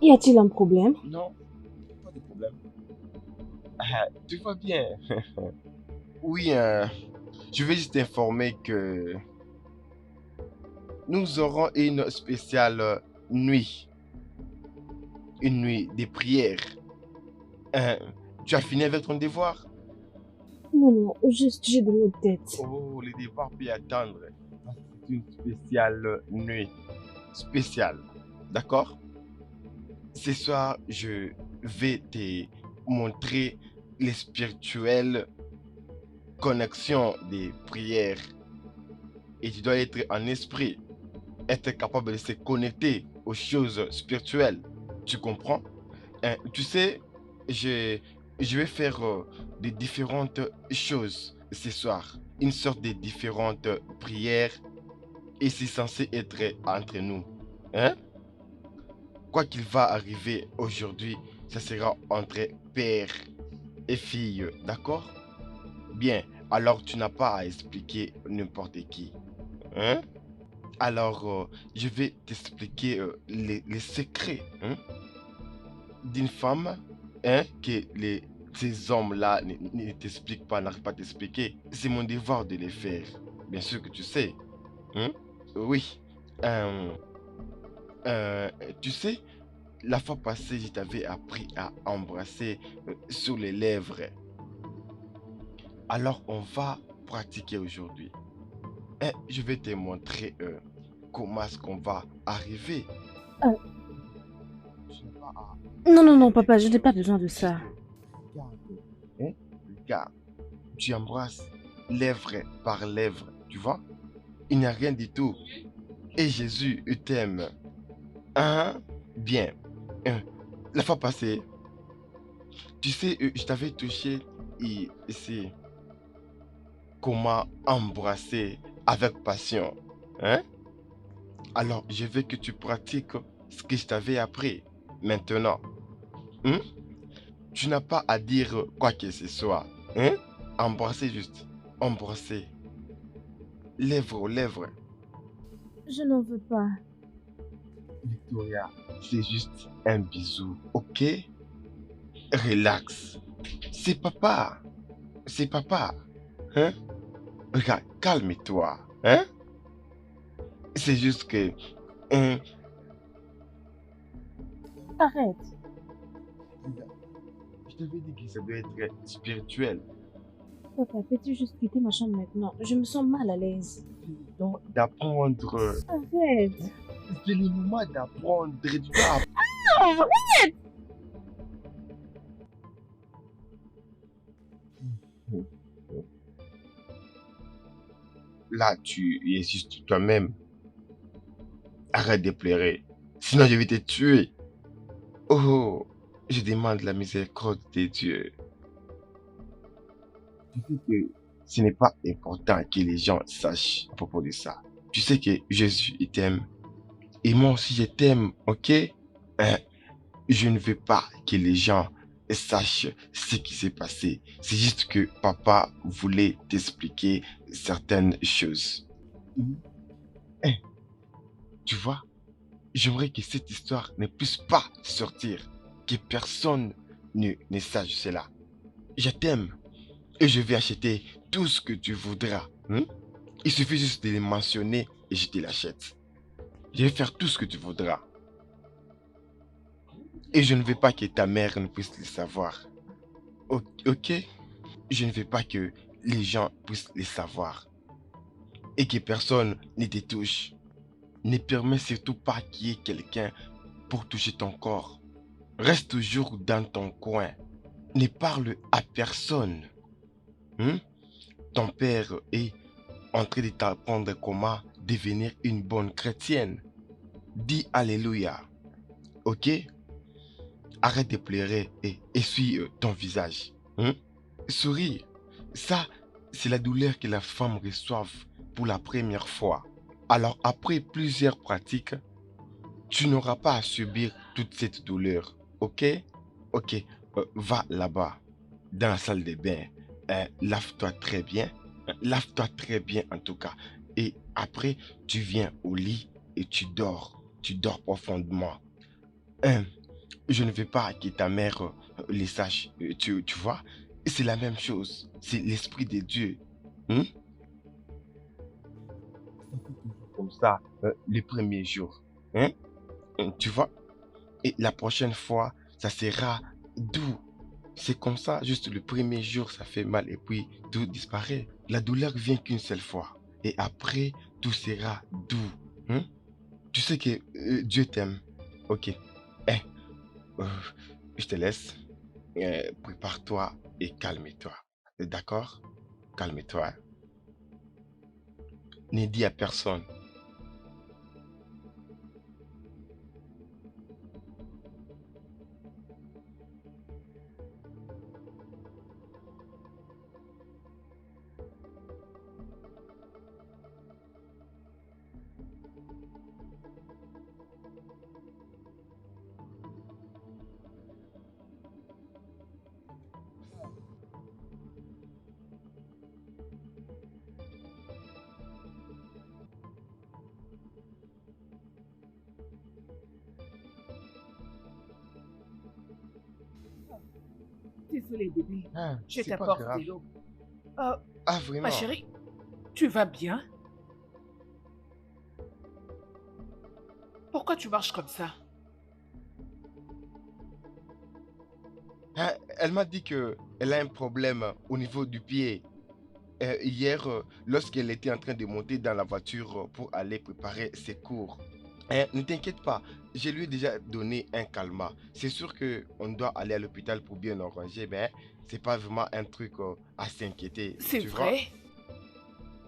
Y a-t-il un problème? Non, pas de problème. Ah, tout va bien. Oui, je vais juste t'informer que nous aurons une spéciale nuit. Une nuit de prière. Euh, Tu as fini avec ton devoir? Non, non, juste j'ai de l'eau de tête. Oh, le devoir peut attendre. C'est une spéciale nuit. Spéciale. D'accord? Ce soir, je vais te montrer les spirituelles connexions des prières. Et tu dois être en esprit, être capable de se connecter aux choses spirituelles. Tu comprends? Tu sais, je, je vais faire des différentes choses ce soir. Une sorte de différentes prières. Et c'est censé être entre nous. Hein? Quoi qu'il va arriver aujourd'hui, ça sera entre père et fille. D'accord? Bien. Alors tu n'as pas à expliquer n'importe qui. Hein? Alors, je vais t'expliquer les secrets, hein, d'une femme, hein, que ces hommes-là ne t'expliquent pas, n'arrivent pas à t'expliquer. C'est mon devoir de les faire. Bien sûr que tu sais. Hein? Oui. Euh, euh, Tu sais, la fois passée, je t'avais appris à embrasser sur les lèvres. Alors, on va pratiquer aujourd'hui. Je vais te montrer comment est-ce qu'on va arriver. Euh. Tu n'as pas à Non, non, non, papa, je n'ai pas besoin de ça. regarde. Hein? Regarde. Tu embrasses lèvre par lèvre, tu vois? Il n'y a rien du tout. Et Jésus t'aime. Hein? Bien. La fois passée, tu sais, je t'avais touché et c'est comment embrasser avec passion. Hein? Alors, je veux que tu pratiques ce que je t'avais appris. Maintenant, hein? Tu n'as pas à dire quoi que ce soit. Hein? Embrasser juste. Embrasser. Lèvre aux lèvres. Je n'en veux pas. Victoria, c'est juste un bisou, ok? Relax. C'est papa. C'est papa. Hein? Regarde, calme-toi. Hein? C'est juste que... hein, Arrête. regarde, je t'avais dit que ça doit être spirituel. Papa, peux-tu juste quitter ma chambre maintenant? Je me sens mal à l'aise. C'est le temps d'apprendre. Arrête. C'est le moment d'apprendre. Tu dois Ah, apprendre. Là, tu es juste toi-même. Arrête de pleurer. Sinon, je vais te tuer. Oh, je demande la miséricorde de Dieu. Tu sais que ce n'est pas important que les gens sachent à propos de ça. Tu sais que Jésus il t'aime. Et moi aussi, je t'aime, ok? Hein? Je ne veux pas que les gens sachent ce qui s'est passé. C'est juste que papa voulait t'expliquer certaines choses. Hein? Tu vois? J'aimerais que cette histoire ne puisse pas sortir. Que personne ne sache cela. Je t'aime. Et je vais acheter tout ce que tu voudras. Hein? Il suffit juste de les mentionner et je te l'achète. Je vais faire tout ce que tu voudras. Et je ne veux pas que ta mère ne puisse le savoir. Ok? Je ne veux pas que les gens puissent le savoir. Et que personne ne te touche. Ne permets surtout pas qu'il y ait quelqu'un pour toucher ton corps. Reste toujours dans ton coin. Ne parle à personne. Hein? Ton père est en train de t'apprendre comment devenir une bonne chrétienne. Dis Alléluia. Ok? Arrête de pleurer et essuie ton visage. Hein? Souris. Ça, c'est la douleur que la femme reçoit pour la première fois. Alors après plusieurs pratiques, tu n'auras pas à subir toute cette douleur. Ok? Ok. Va là-bas, dans la salle de bain. Lave-toi très bien. Lave-toi très bien en tout cas. Et après, tu viens au lit et tu dors. Tu dors profondément. Je ne veux pas que ta mère les sache, tu vois? C'est la même chose. C'est l'Esprit de Dieu. Hein? Ça fait toujours comme ça, les premiers jours. Hein? Tu vois? Et la prochaine fois, ça sera doux. C'est comme ça, juste le premier jour, ça fait mal et puis tout disparaît. La douleur vient qu'une seule fois. Et après, tout sera doux. Hein? Tu sais que Dieu t'aime. Ok. Eh, euh, je te laisse. Prépare-toi et calme-toi. D'accord? Calme-toi. Ne dis à personne. Désolée, bébé. Ah, Je c'est pas t'apporte de grave. l'eau. Euh, Ah, ma vraiment? chérie, tu vas bien? Pourquoi tu marches comme ça? Ah, elle m'a dit que elle a un problème au niveau du pied. Hier, lorsqu'elle était en train de monter dans la voiture pour aller préparer ses cours. Ne t'inquiète pas, je lui ai déjà donné un calmant. C'est sûr que on doit aller à l'hôpital pour bien arranger, mais c'est pas vraiment un truc à s'inquiéter, C'est tu vois?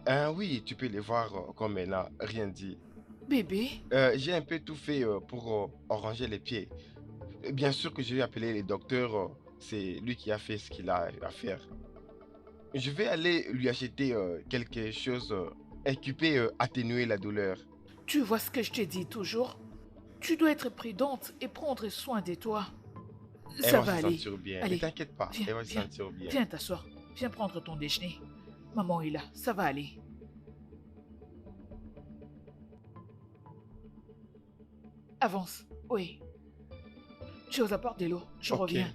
vrai? Oui, tu peux les voir comme elle n'a rien dit. Bébé? J'ai un peu tout fait pour arranger les pieds. Bien sûr que je vais appeler les docteurs, c'est lui qui a fait ce qu'il a à faire. Je vais aller lui acheter quelque chose qui peut atténuer la douleur. Tu vois ce que je te dis toujours? Tu dois être prudente et prendre soin de toi. Elle Ça va va se aller. sentir bien. Ne Allez, t'inquiète pas, viens, elle va se viens, sentir bien. viens t'asseoir. Viens prendre ton déjeuner. Maman est là, ça va aller. Avance. Oui. Tu aux apportes de l'eau. Je Ok. reviens.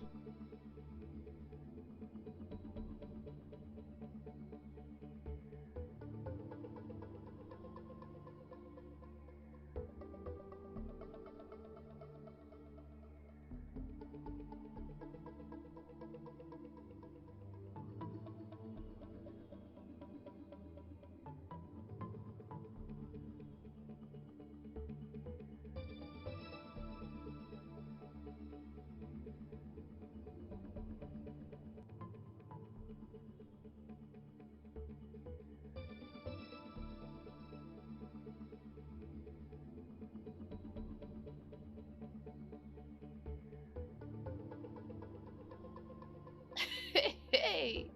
Hey!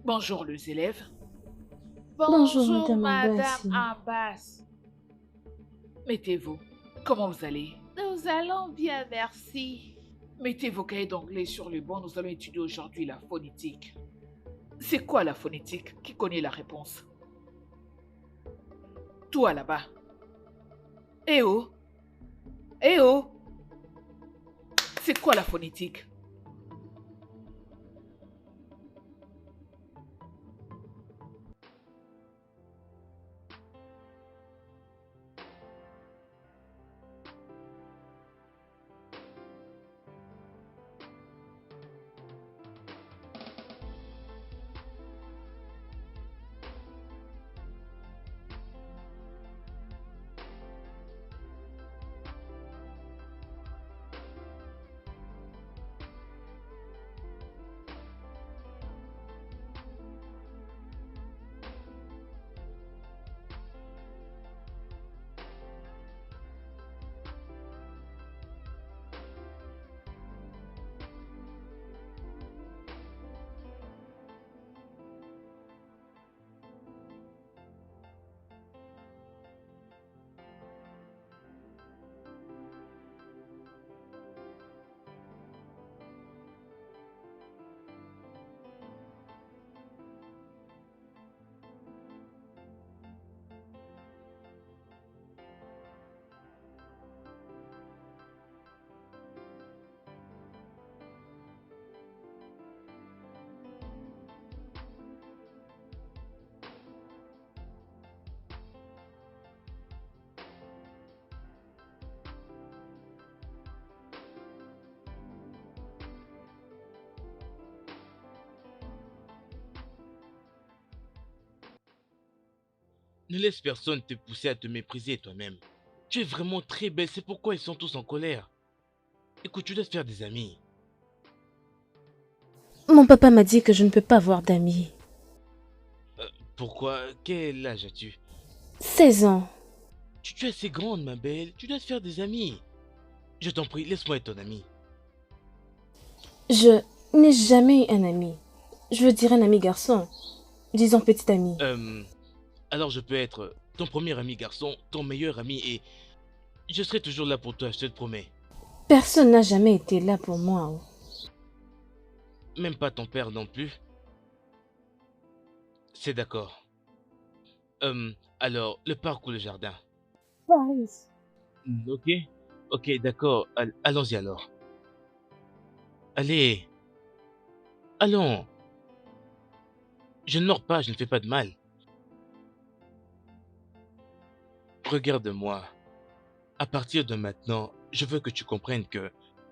Bonjour les élèves. Bonjour, Bonjour Madame Madame Ambassi. Abbas. Mettez-vous. Comment vous allez? Nous allons bien, merci. Mettez vos cahiers d'anglais sur le banc. Nous allons étudier aujourd'hui la phonétique. C'est quoi la phonétique? Qui connaît la réponse? Toi là-bas. Eh oh! Eh oh! C'est quoi la phonétique? Ne laisse personne te pousser à te mépriser toi-même. Tu es vraiment très belle, c'est pourquoi ils sont tous en colère. Écoute, tu dois te faire des amis. Mon papa m'a dit que je ne peux pas avoir d'amis. Pourquoi? Quel âge as-tu? 16 ans. Tu es assez grande, ma belle. Tu dois te faire des amis. Je t'en prie, laisse-moi être ton ami. Je n'ai jamais eu un ami. Je veux dire un ami garçon. Disons petit ami. Alors je peux être ton premier ami garçon, ton meilleur ami et je serai toujours là pour toi, je te le promets. Personne n'a jamais été là pour moi. Même pas ton père non plus. C'est d'accord. Alors, le parc ou le jardin? Paris. Ok. Ok, d'accord. Allons-y alors. Allez. Allons. Je ne mords pas, je ne fais pas de mal. Regarde-moi. À partir de maintenant, je veux que tu comprennes que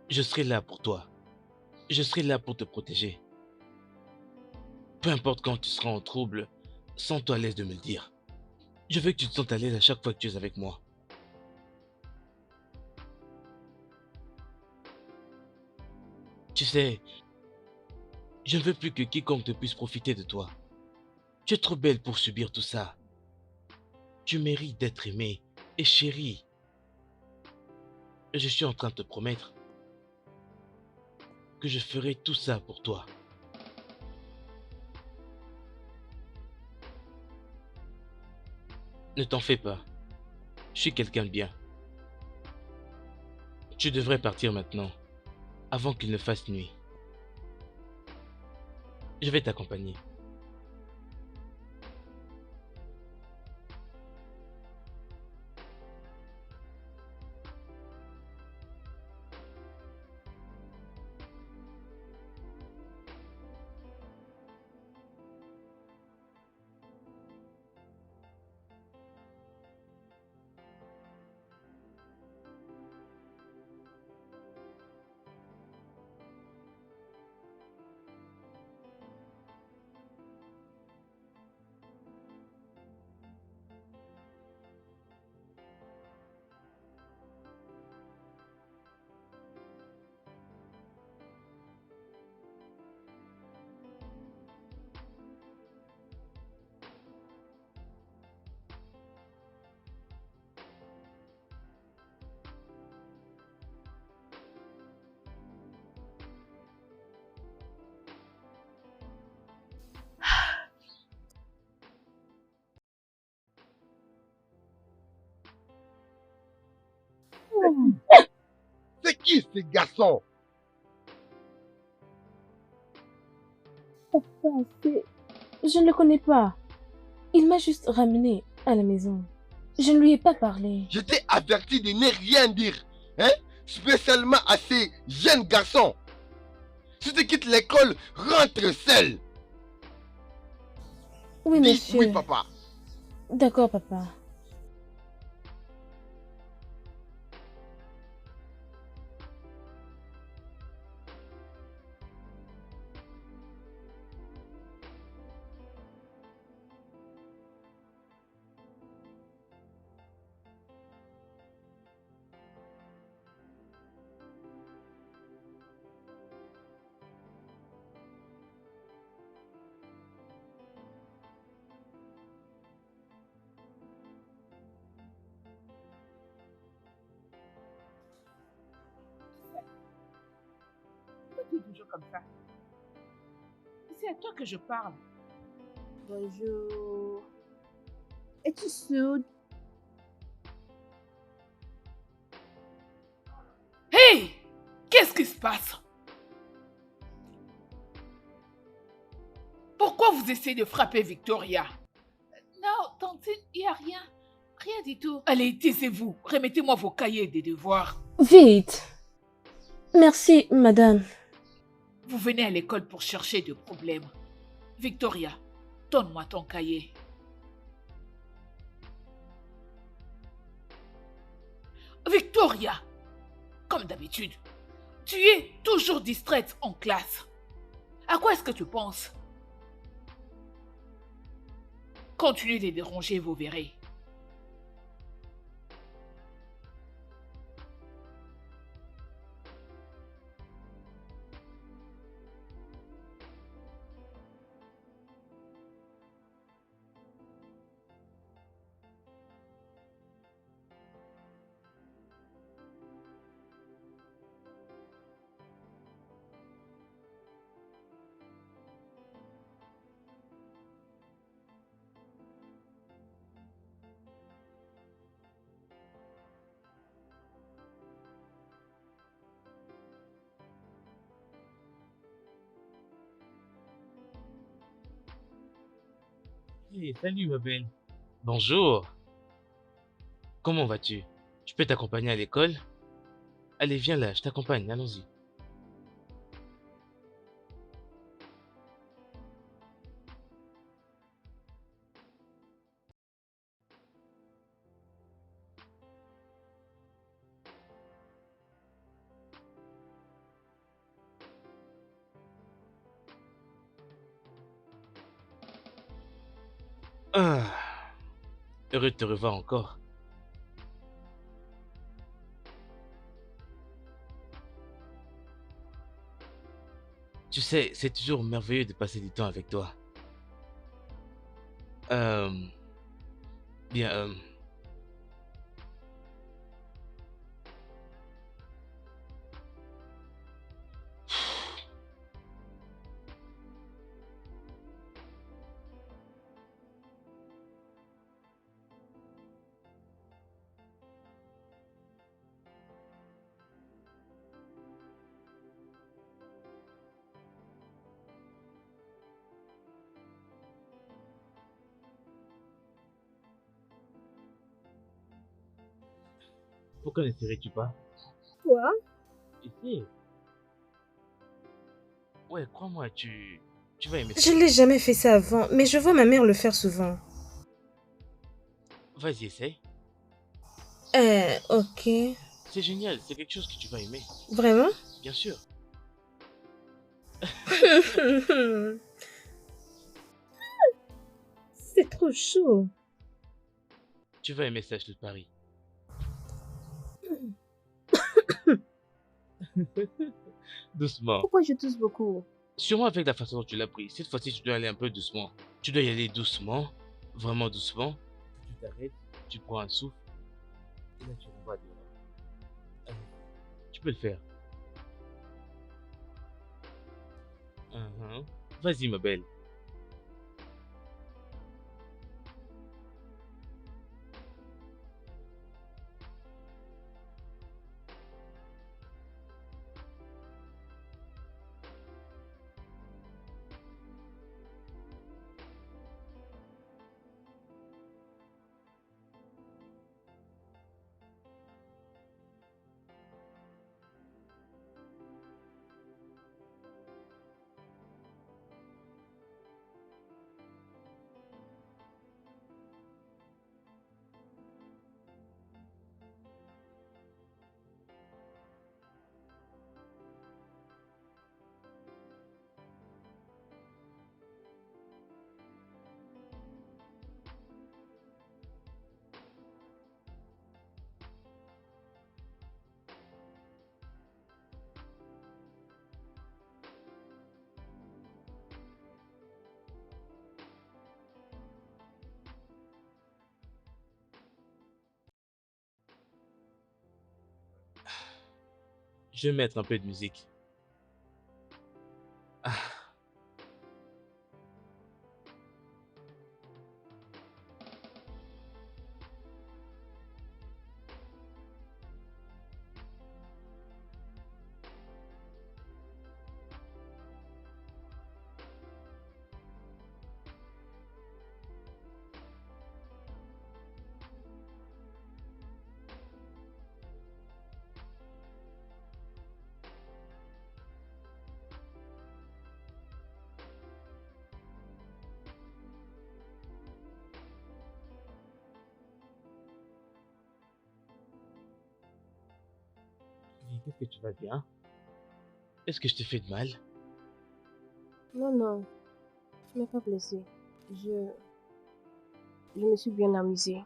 je serai là pour toi. Je serai là pour te protéger. Peu importe quand tu seras en trouble, sens-toi à l'aise de me le dire. Je veux que tu te sentes à l'aise à chaque fois que tu es avec moi. Tu sais, je ne veux plus que quiconque ne puisse profiter de toi. Tu es trop belle pour subir tout ça. Tu mérites d'être aimée et chérie. Et je suis en train de te promettre que je ferai tout ça pour toi. Ne t'en fais pas. Je suis quelqu'un de bien. Tu devrais partir maintenant, avant qu'il ne fasse nuit. Je vais t'accompagner. C'est qui ce garçon? Papa, je ne le connais pas. Il m'a juste ramené à la maison. Je ne lui ai pas parlé. Je t'ai averti de ne rien dire, hein? Spécialement à ces jeunes garçons. Si tu quittes l'école, rentre seul. Oui, Dis monsieur. oui, papa. D'accord, papa. Pourquoi tu es toujours comme ça? C'est à toi que je parle. Bonjour. Es-tu sourde? Hey! Qu'est-ce qui se passe? Pourquoi vous essayez de frapper Victoria? Non, tantine, il n'y a rien. Rien du tout. Allez, taisez-vous. Remettez-moi vos cahiers des devoirs. Vite. Merci, madame. Vous venez à l'école pour chercher des problèmes. Victoria, donne-moi ton cahier. Victoria, comme d'habitude, tu es toujours distraite en classe. À quoi est-ce que tu penses? Continuez de déranger, vous verrez. Hey, salut ma belle. Bonjour. Comment vas-tu? Je peux t'accompagner à l'école? Allez, viens là, je t'accompagne, allons-y. Ah, heureux de te revoir encore. Tu sais, c'est toujours merveilleux de passer du temps avec toi. Euh, bien, pourquoi n'essaierais-tu pas? Quoi? Ici. Ouais, crois-moi, tu vas aimer Je ça. l'ai jamais fait ça avant, mais je vois ma mère le faire souvent. Vas-y, essaye. Ok. C'est génial, c'est quelque chose que tu vas aimer. Vraiment? Bien sûr. C'est trop chaud. Tu vas aimer ça, je te le parie. Doucement. Pourquoi je tousse beaucoup? Sûrement avec la façon dont tu l'as pris. Cette fois-ci, tu dois aller un peu doucement. Tu dois y aller doucement, vraiment doucement. Tu t'arrêtes, tu prends un souffle, et là tu renvoies dehors. Allez, tu peux le faire. Vas-y, ma belle. Je vais mettre un peu de musique. Ah, mais qu'est-ce que tu vas bien? Est-ce que je te fais de mal? Non, non, je m'ai pas blessée. Je... je me suis bien amusée.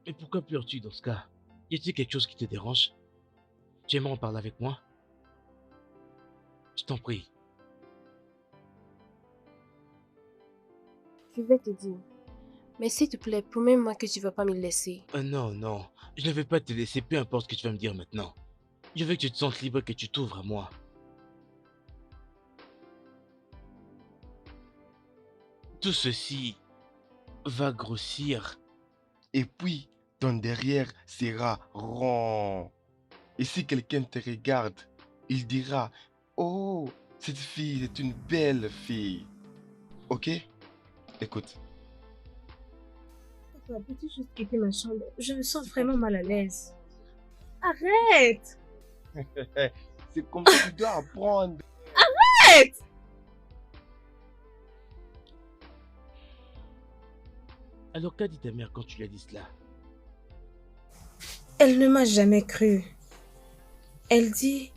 Mais pourquoi pleures-tu dans ce cas? Y a-t-il quelque chose qui te dérange? Tu aimerais en parler avec moi? Je t'en prie. Je vais te dire. Mais s'il te plaît, promets-moi que tu vas pas me laisser. Non, non, je ne vais pas te laisser, peu importe ce que tu vas me dire maintenant. Je veux que tu te sentes libre, que tu t'ouvres à moi. Tout ceci va grossir. Et puis, ton derrière sera rond. Et si quelqu'un te regarde, il dira, oh, cette fille est une belle fille. Ok? Écoute, Papa, peux-tu juste quitter ma chambre? Je me sens vraiment mal à l'aise. Arrête! c'est comme ça que tu dois apprendre. Arrête! Alors qu'a dit ta mère quand tu lui as dit cela? Elle ne m'a jamais cru. Elle dit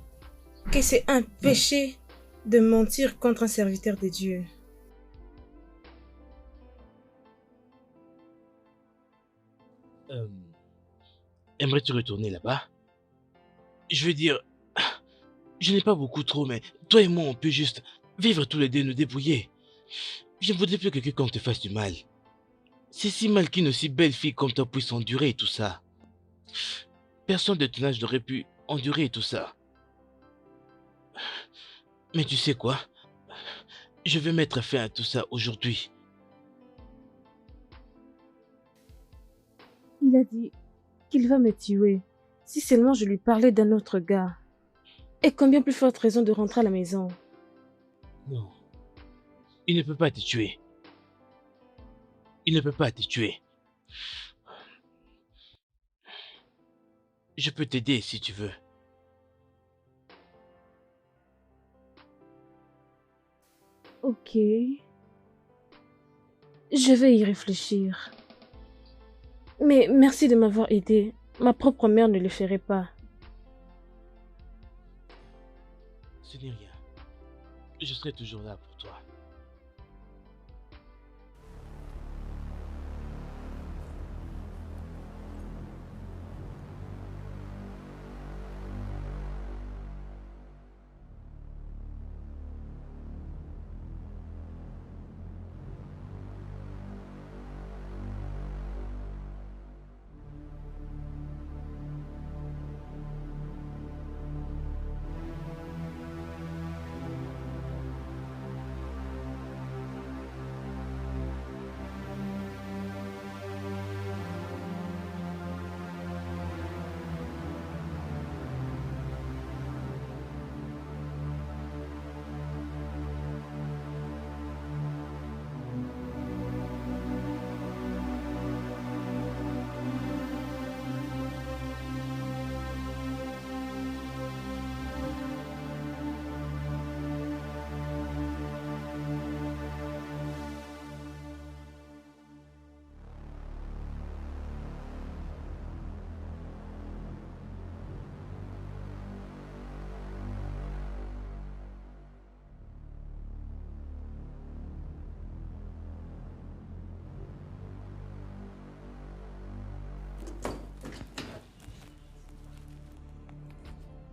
que c'est un péché de mentir contre un serviteur de Dieu. Aimerais-tu retourner là-bas? Je veux dire, je n'ai pas beaucoup trop, mais toi et moi, on peut juste vivre tous les deux, nous débrouiller. Je ne voudrais plus que quelqu'un te fasse du mal. C'est si mal qu'une aussi belle fille comme toi puisse endurer tout ça. Personne de ton âge n'aurait pu endurer tout ça. Mais tu sais quoi? Je vais mettre fin à tout ça aujourd'hui. Il a dit qu'il va me tuer si seulement je lui parlais d'un autre gars. Et combien plus forte raison de rentrer à la maison. Non. Il ne peut pas te tuer. Il ne peut pas te tuer. Je peux t'aider si tu veux. Ok. Je vais y réfléchir. Mais merci de m'avoir aidé. Ma propre mère ne le ferait pas. Ce n'est rien. Je serai toujours là pour toi.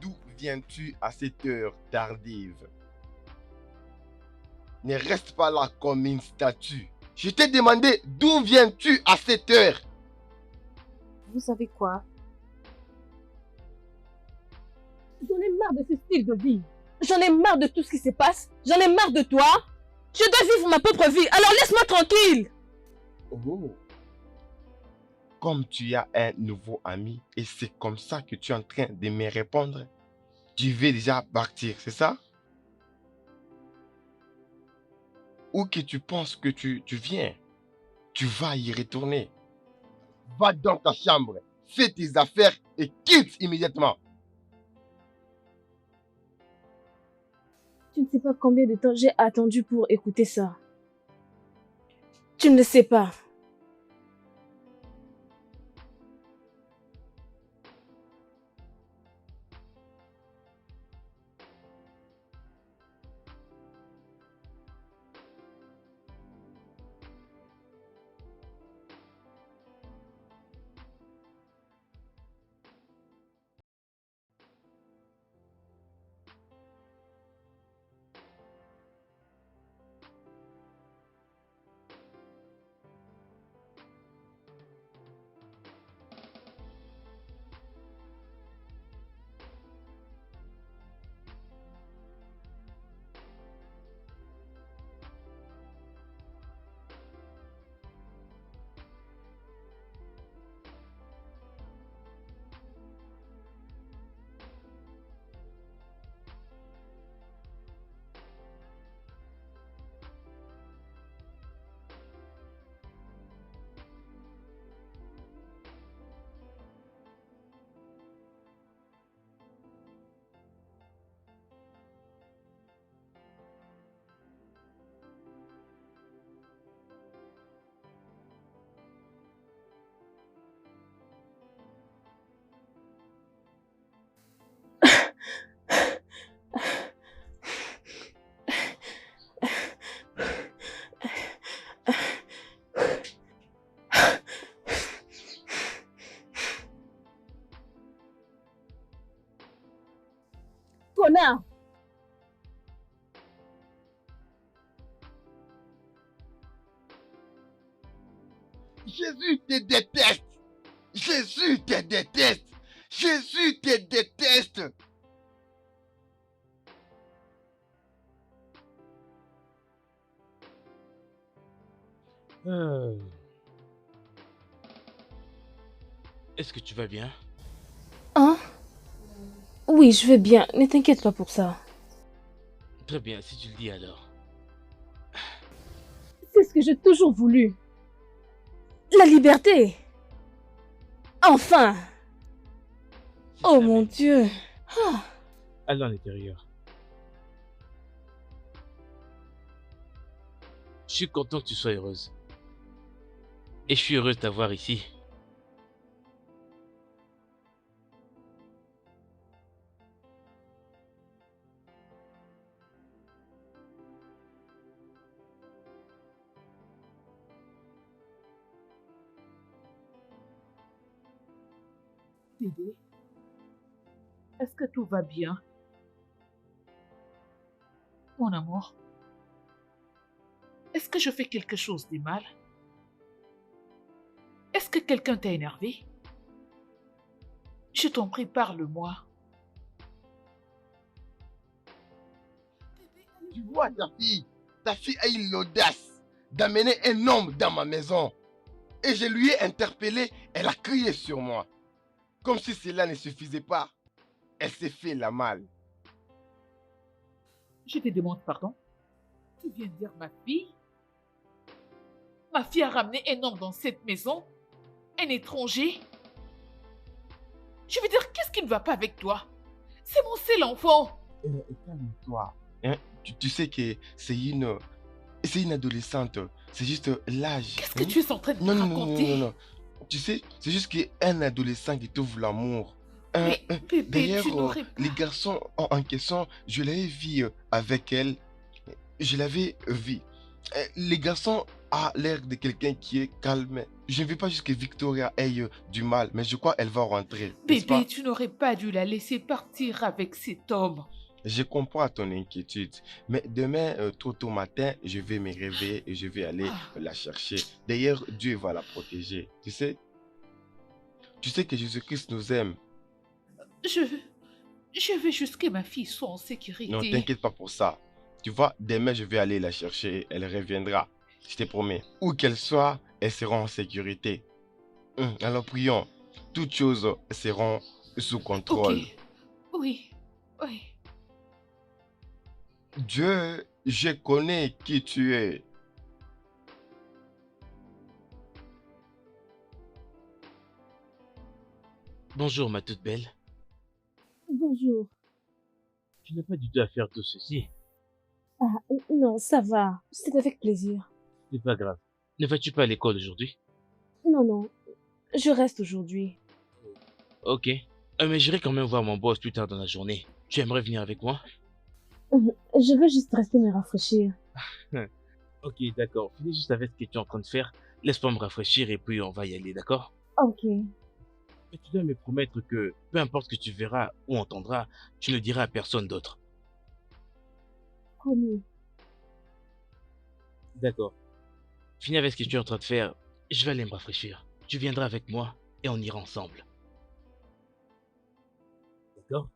D'où viens-tu à cette heure tardive? Ne reste pas là comme une statue. Je t'ai demandé d'où viens-tu à cette heure? Vous savez quoi? J'en ai marre de ce style de vie. J'en ai marre de tout ce qui se passe. J'en ai marre de toi. Je dois vivre ma propre vie. Alors laisse-moi tranquille. Oh. Comme tu as un nouveau ami et c'est comme ça que tu es en train de me répondre, tu veux déjà partir, c'est ça? Ou que tu penses que tu viens, tu vas y retourner. Va dans ta chambre, fais tes affaires et quitte immédiatement. Tu ne sais pas combien de temps j'ai attendu pour écouter ça. Tu ne le sais pas. Jésus te déteste. Jésus te déteste. Jésus te déteste. Euh, Est-ce que tu vas bien? Hein? Oui, je vais bien. Ne t'inquiète pas pour ça. Très bien, si tu le dis alors. C'est ce que j'ai toujours voulu. La liberté. Enfin. C'est Oh ça, mon mais Dieu. Ah. allons à l'intérieur. Je suis content que tu sois heureuse. Et je suis heureuse de t'avoir ici. Bébé, est-ce que tout va bien? Mon amour, est-ce que je fais quelque chose de mal? Est-ce que quelqu'un t'a énervé? Je t'en prie, parle-moi. Tu vois ta fille a eu l'audace d'amener un homme dans ma maison. Et je lui ai interpellé, elle a crié sur moi. Comme si cela ne suffisait pas, elle s'est fait la malle. Je te demande pardon. Tu viens de dire ma fille? Ma fille a ramené un homme dans cette maison? Un étranger? Je veux dire, qu'est-ce qui ne va pas avec toi? C'est mon seul enfant. Calme-toi. Hein? Tu sais que c'est une adolescente. C'est juste l'âge. Qu'est-ce que tu es en train de me Non, non, non, raconter? non, non, non. Tu sais, c'est juste qu'un adolescent qui trouve l'amour. Mais bébé, D'ailleurs, tu n'aurais pas... les garçons en question, je l'avais vu avec elle. Je l'avais vu. Les garçons ont l'air de quelqu'un qui est calme. Je ne veux pas juste que Victoria ait du mal, mais je crois qu'elle va rentrer. N'est-ce pas? Bébé, tu n'aurais pas dû la laisser partir avec cet homme. Je comprends ton inquiétude, mais demain, tôt au matin, je vais me réveiller et je vais aller Ah, la chercher. D'ailleurs, Dieu va la protéger. Tu sais que Jésus-Christ nous aime. je... Je veux juste que ma fille soit en Non, sécurité. t'inquiète pas pour ça. Tu vois, demain, je vais aller la chercher et elle reviendra. Je te promets. Où qu'elle soit, elle sera en sécurité. Alors prions. Toutes choses seront sous Ok. contrôle. Oui. Oui. Dieu, je connais qui tu es. Bonjour, ma toute belle. Bonjour. Tu n'as pas du tout à faire tout ceci. Ah, non, ça va. C'est avec plaisir. C'est pas grave. Ne vas-tu pas à l'école aujourd'hui? Non, non. Je reste aujourd'hui. Ok. Mais j'irai quand même voir mon boss plus tard dans la journée. Tu aimerais venir avec moi? Je veux juste rester me rafraîchir. Ok, d'accord. Finis juste avec ce que tu es en train de faire. Laisse-moi me rafraîchir et puis on va y aller, d'accord? Ok. Mais tu dois me promettre que, peu importe ce que tu verras ou entendras, tu ne diras à personne d'autre. Promis. D'accord. Finis avec ce que tu es en train de faire. Je vais aller me rafraîchir. Tu viendras avec moi et on ira ensemble. D'accord?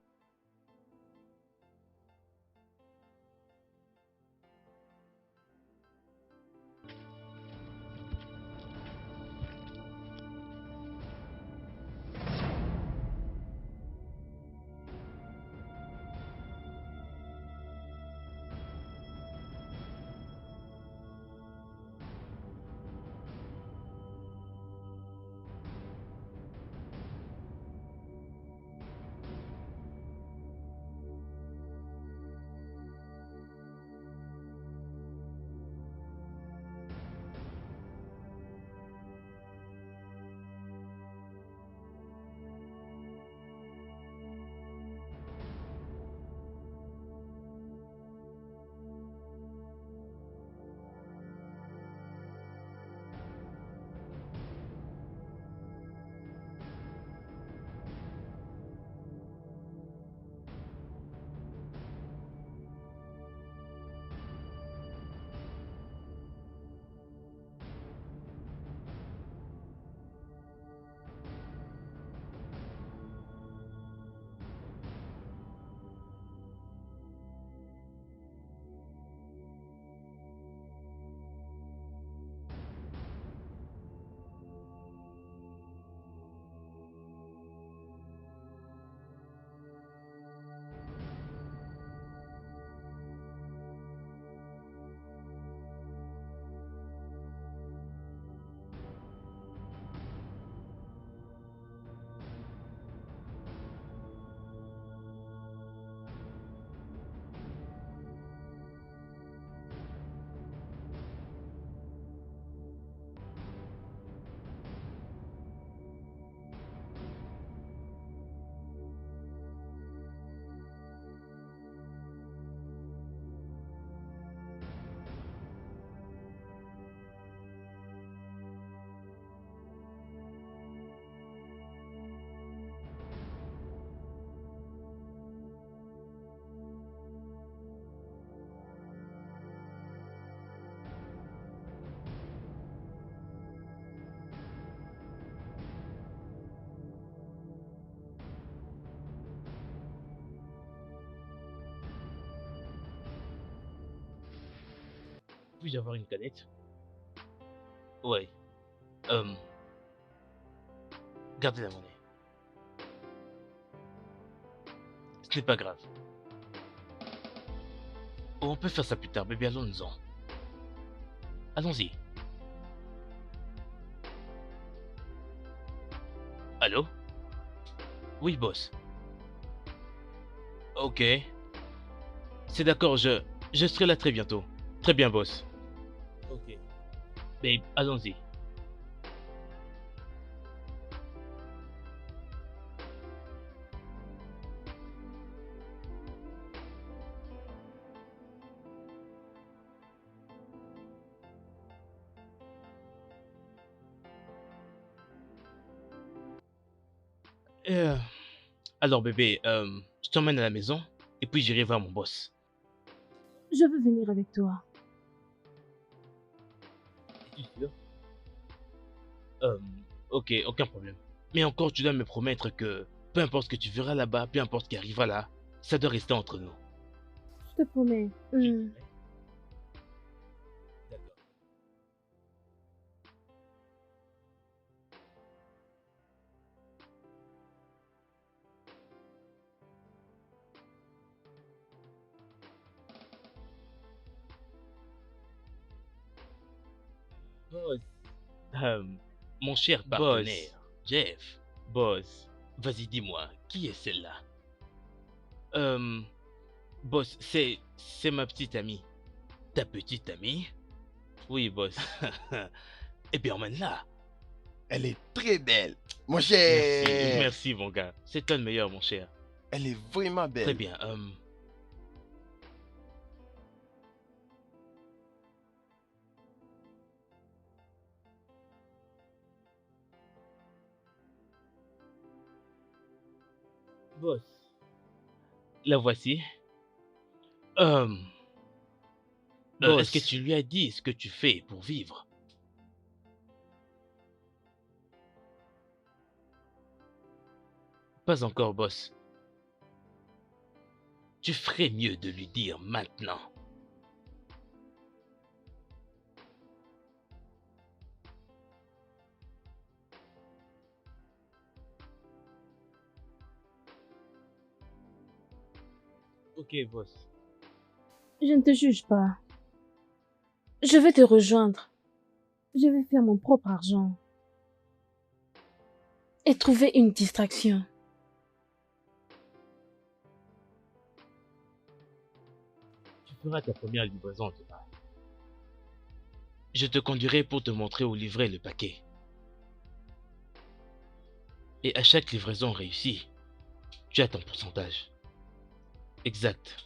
Puis-je avoir une canette? Ouais. Euh, Gardez la monnaie. Ce n'est pas grave. On peut faire ça plus tard, bébé, allons-nous-en. Allons-y. Allô? Oui, boss. Ok. C'est d'accord, je serai là très bientôt. Très bien, boss. Ok. Babe, allons-y. Euh, alors, bébé, je t'emmène à la maison et puis j'irai voir mon boss. Je veux venir avec toi. Es-tu sûr? Euh, ok, aucun problème. Mais encore, tu dois me promettre que peu importe ce que tu verras là-bas, peu importe ce qui arrivera là, ça doit rester entre nous. Je te promets. Tu te promets? D'accord. Boss. Euh, Mon cher partenaire, Jeff. Boss. Vas-y, dis-moi, qui est celle-là? Euh, Boss, c'est ma petite amie. Ta petite amie? Oui, boss. Eh bien, emmène-la. Elle est très belle. Mon Merci, cher. merci, mon gars. C'est toi le meilleur, mon cher. Elle est vraiment belle. Très bien. Boss. La voici. Euh, Est-ce que Boss. tu lui as dit ce que tu fais pour vivre? Pas encore, boss. Tu ferais mieux de lui dire maintenant. Ok, boss. Je ne te juge pas. Je vais te rejoindre. Je vais faire mon propre argent. Et trouver une distraction. Tu feras ta première livraison demain. Je te conduirai pour te montrer où livrer le paquet. Et à chaque livraison réussie, tu as ton pourcentage. Exact.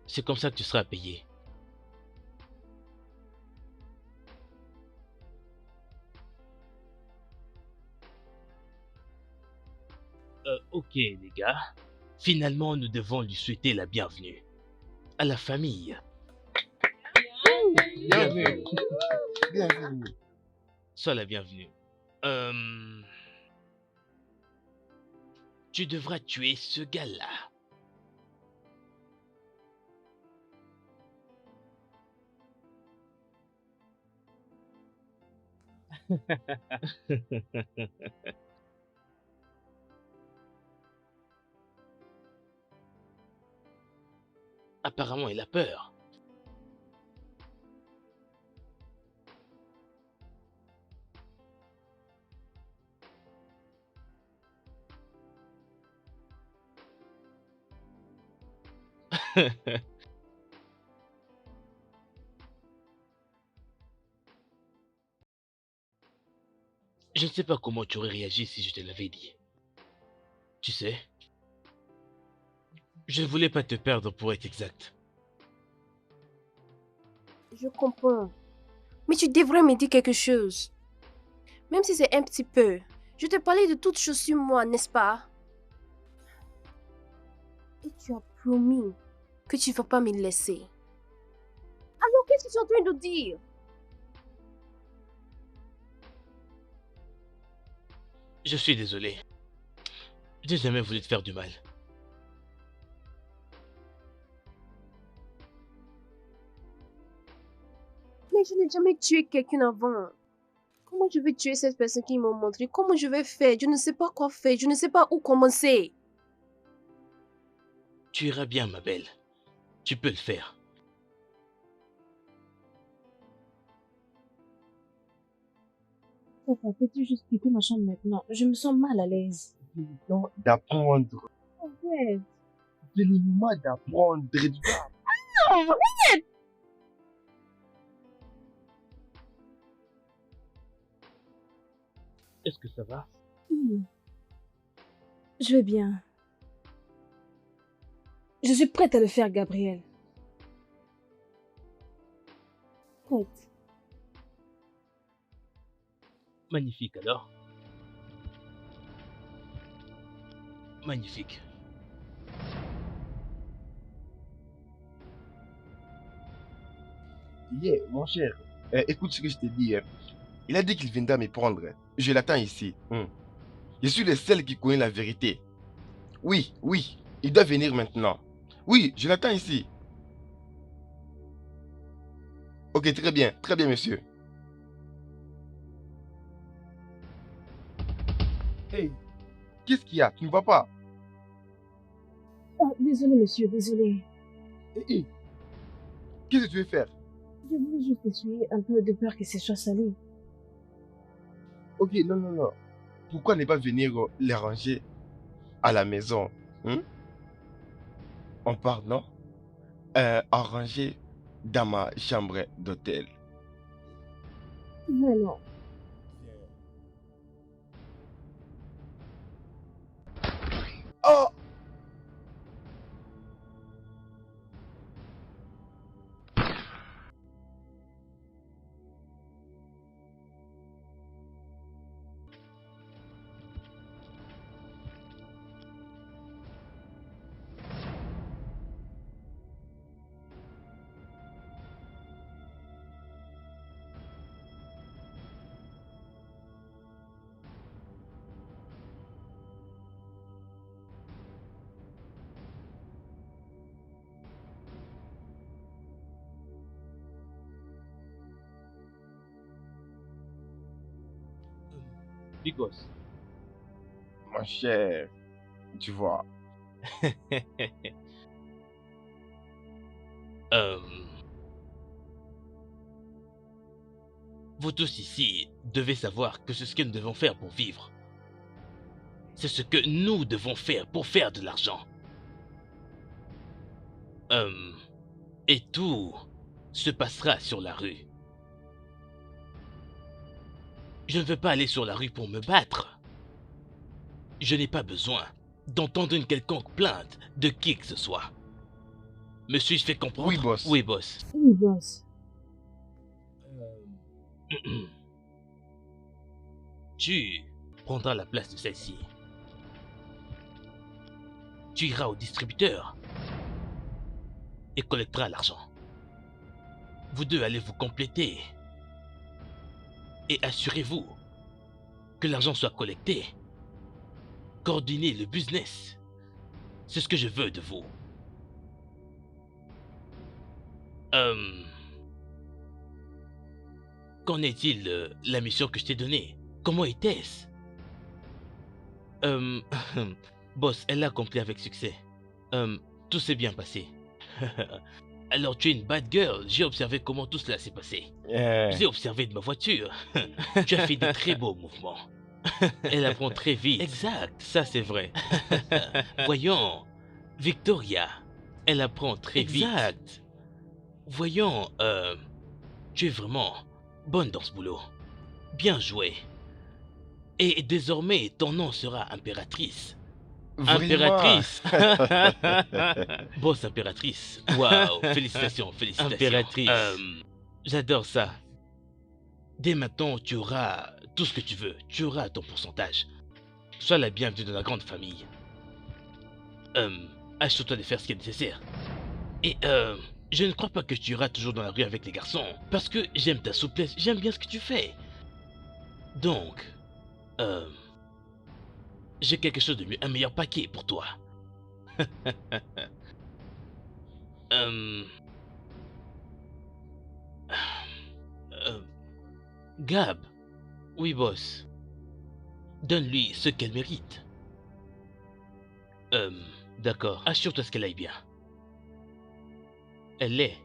C'est comme ça que tu seras payé. Ok les gars. Finalement, nous devons lui souhaiter la bienvenue. À la famille. Bienvenue. Bienvenue. Sois la bienvenue. Tu devras tuer ce gars-là. Apparemment, il a peur. Je ne sais pas comment tu aurais réagi si je te l'avais dit. Tu sais, je ne voulais pas te perdre pour être exact. Je comprends. Mais tu devrais me dire quelque chose. Même si c'est un petit peu. Je te parlais de toutes choses sur moi, n'est-ce pas? Et tu as promis que tu ne vas pas me laisser. Alors qu'est-ce que tu es en train de dire? Je suis désolé. Je n'ai jamais voulu te faire du mal. Mais je n'ai jamais tué quelqu'un avant. Comment je vais tuer cette personne qui m'a montré? Comment je vais faire? Je ne sais pas quoi faire. Je ne sais pas où commencer. Tu iras bien, ma belle. Tu peux le faire. Papa, peux-tu juste quitter ma chambre maintenant? Je me sens mal à l'aise. C'est le temps d'apprendre. Arrête. C'est le moment d'apprendre. Est-ce que ça va? Oui. Je vais bien. Je suis prête à le faire, Gabriel. Prête. Magnifique alors. Magnifique. Yeah, mon cher. Écoute ce que je t'ai dit. Il a dit qu'il viendra me prendre. Je l'attends ici. Je suis le seul qui connaît la vérité. Oui, oui, il doit venir maintenant. Oui, je l'attends ici. Ok, très bien, monsieur. Hey, qu'est-ce qu'il y a? Tu ne vois pas? Oh, désolé, monsieur, désolé. Hey, qu'est-ce que tu veux faire? Je voulais juste essuyer un peu de peur que ce soit salé. Ok, non. Pourquoi ne pas venir les ranger à la maison? On part, non? À ranger dans ma chambre d'hôtel. Vraiment. Oh! Bigos. Mon cher, tu vois. Euh, Vous tous ici devez savoir que c'est ce que nous devons faire pour vivre. C'est ce que nous devons faire pour faire de l'argent. Et tout se passera sur la rue. Je ne veux pas aller sur la rue pour me battre. Je n'ai pas besoin d'entendre une quelconque plainte de qui que ce soit. Me suis-je fait comprendre? Oui, boss. Oui, boss. Oui, boss. Tu prendras la place de celle-ci. Tu iras au distributeur et collecteras l'argent. Vous deux allez vous compléter et assurez-vous que l'argent soit collecté. Coordonnez le business. C'est ce que je veux de vous. Qu'en est-il de la mission que je t'ai donnée? Comment était-ce? Boss, elle l'a accompli avec succès. Tout s'est bien passé. Alors tu es une bad girl. J'ai observé comment tout cela s'est passé. J'ai observé de ma voiture. Tu as fait de très beaux mouvements. Elle apprend très vite. Exact, ça c'est vrai. Voyons, Victoria, elle apprend très vite. Exact. Voyons, tu es vraiment bonne dans ce boulot. Bien joué. Et désormais, ton nom sera impératrice. Impératrice. Boss impératrice. Waouh, félicitations, félicitations. Impératrice. J'adore ça. Dès maintenant, tu auras tout ce que tu veux. Tu auras ton pourcentage. Sois la bienvenue dans la grande famille. Assure-toi de faire ce qui est nécessaire. Et je ne crois pas que tu iras toujours dans la rue avec les garçons. Parce que j'aime ta souplesse, j'aime bien ce que tu fais. Donc, j'ai quelque chose de mieux, un meilleur paquet pour toi. Gab. Oui, boss. Donne-lui ce qu'elle mérite. D'accord. Assure-toi qu'elle aille bien. Elle l'est.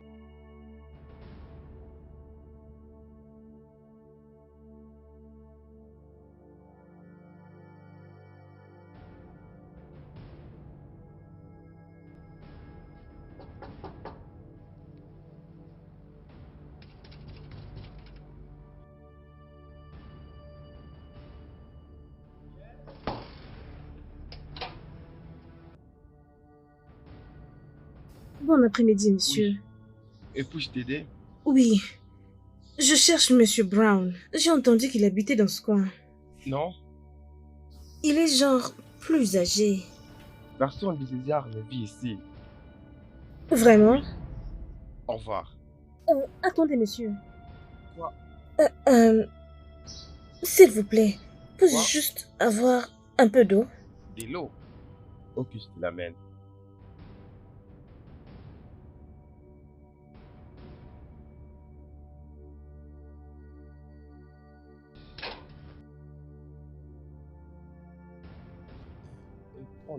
Bon après-midi, monsieur. Et puis-je t'aider? Oui, je cherche Monsieur Brown. J'ai entendu qu'il habitait dans ce coin. Non? Il est genre plus âgé. Personne de ces arts ne vit ici. Vraiment? Au revoir. Attendez, monsieur. Quoi? S'il vous plaît, puis-je Quoi? juste avoir un peu d'eau? De l'eau. Ok, je te l'amène.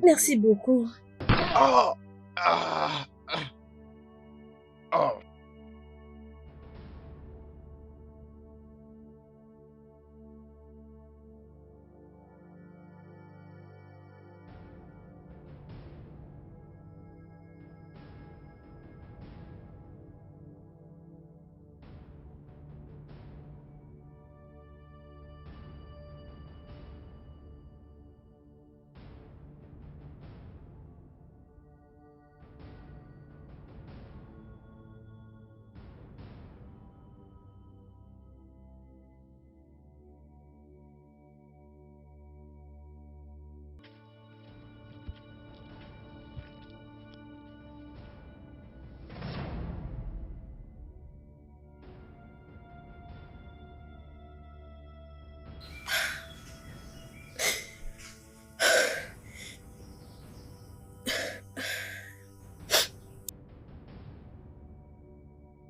Merci beaucoup. Oh! Ah! Oh!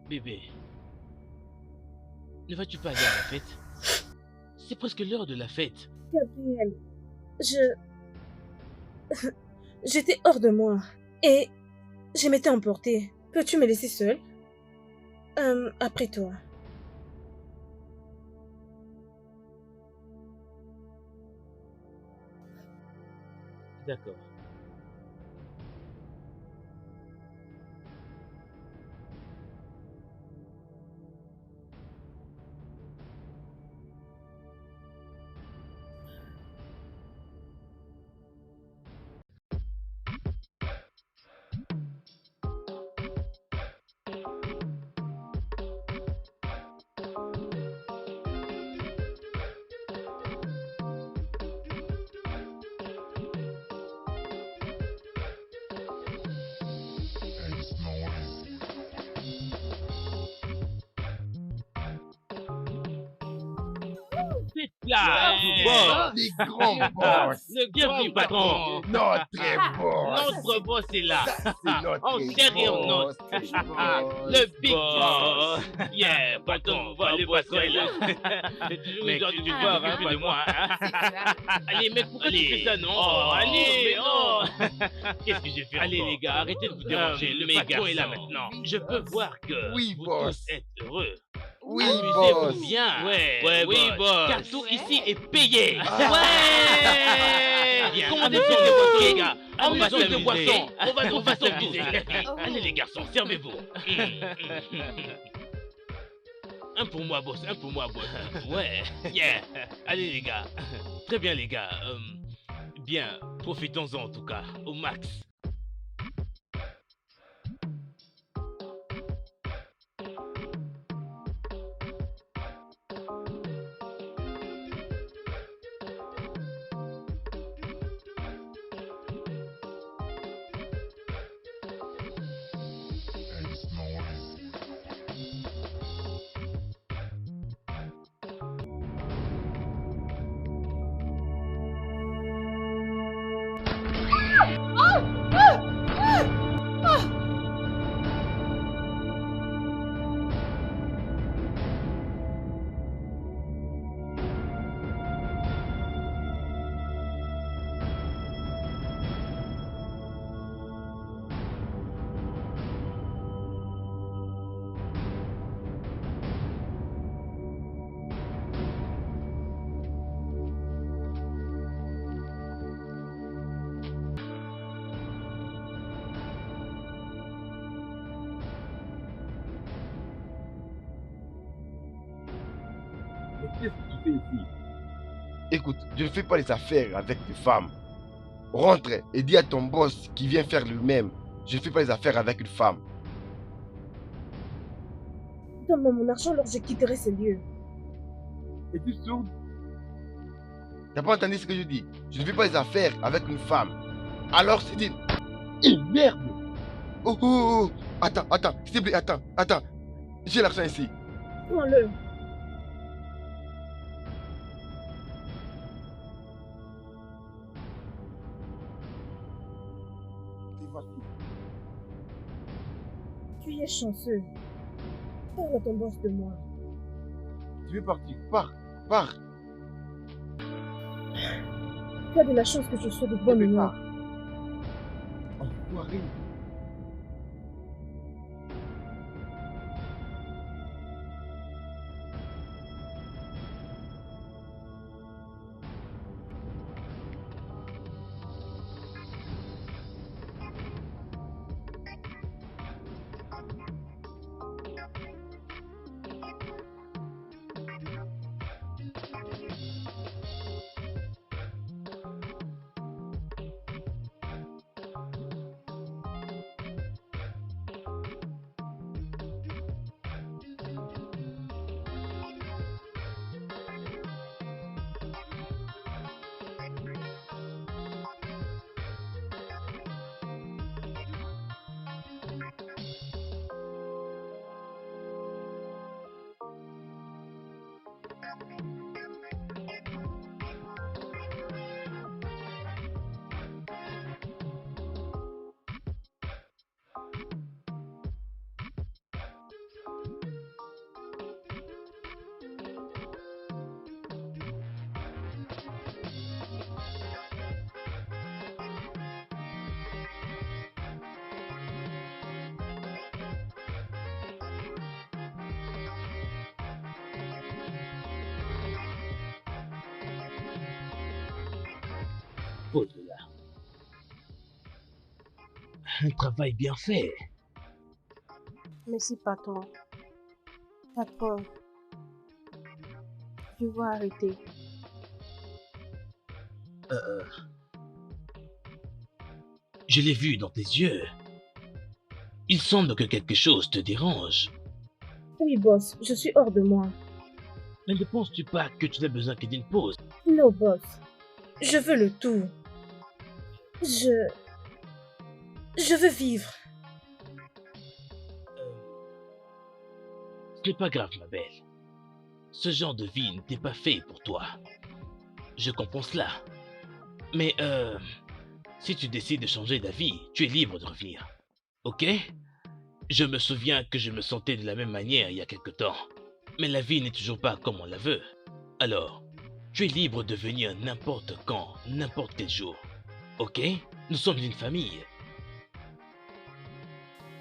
Bébé, ne vas-tu pas aller à la fête? C'est presque l'heure de la fête. Gabriel, j'étais hors de moi. Et je m'étais emportée. Peux-tu me laisser seule? Après toi. D'accord. Fête là, boss. Les grands boss! Le bienvenu patron. Notre boss! Notre boss est là. C'est notre En sérieux, boss! Le big boss. Yeah, patron, voilà le patron est là. C'est toujours une sorte de voir un peu de moi. Allez, mec, pourquoi tu fais ça, non? Allez, Qu'est-ce que j'ai fait? Allez, les gars, arrêtez de vous déranger. Le patron est là maintenant. Je peux voir que Oui, vous boss. tous êtes heureux. Oui, Amusez-vous boss! bien. Oui, boss. Car tout ici est payé. Ah. Ouais. Bien, commandez plus de boissons, les gars. Amusons de boissons. On va s'amuser. Allez, les garçons, servez-vous. Un pour moi, boss. Un pour moi, boss. Ouais. Yeah. Allez, les gars. Très bien, les gars. Bien, profitons-en en tout cas, au max. qu'est-ce que tu fais ici? Écoute, je ne fais pas les affaires avec des femmes. Rentre et dis à ton boss qui vient faire le même. Je ne fais pas les affaires avec une femme. Donne-moi mon argent, alors je quitterai ce lieu. Es-tu sourde? T'as pas entendu ce que je dis? Je ne fais pas les affaires avec une femme. Alors c'est dit... Eh merde! Oh, oh, oh! Attends, s'il te plaît, attends. J'ai l'argent ici. Prends-le. Et voici. Tu es chanceux. Parle à ton boss de moi. Tu veux partir? Pars. Tu as de la chance que je sois de bonne Mais humeur. pars. Enfoiré. Au-delà. Un travail bien fait. Merci, patron. Patron, je vais arrêter. Je l'ai vu dans tes yeux. Il semble que quelque chose te dérange. Oui, boss, je suis hors de moi. Mais ne penses-tu pas que tu n'as besoin que d'une pause? Non, boss. Je veux le tout. Je veux vivre. Ce n'est pas grave, ma belle. Ce genre de vie n'était pas fait pour toi. Je comprends cela. Mais si tu décides de changer d'avis, tu es libre de revenir. Ok? Je me souviens que je me sentais de la même manière il y a quelque temps. Mais la vie n'est toujours pas comme on la veut. Alors, tu es libre de venir n'importe quand, n'importe quel jour. Ok? Nous sommes une famille.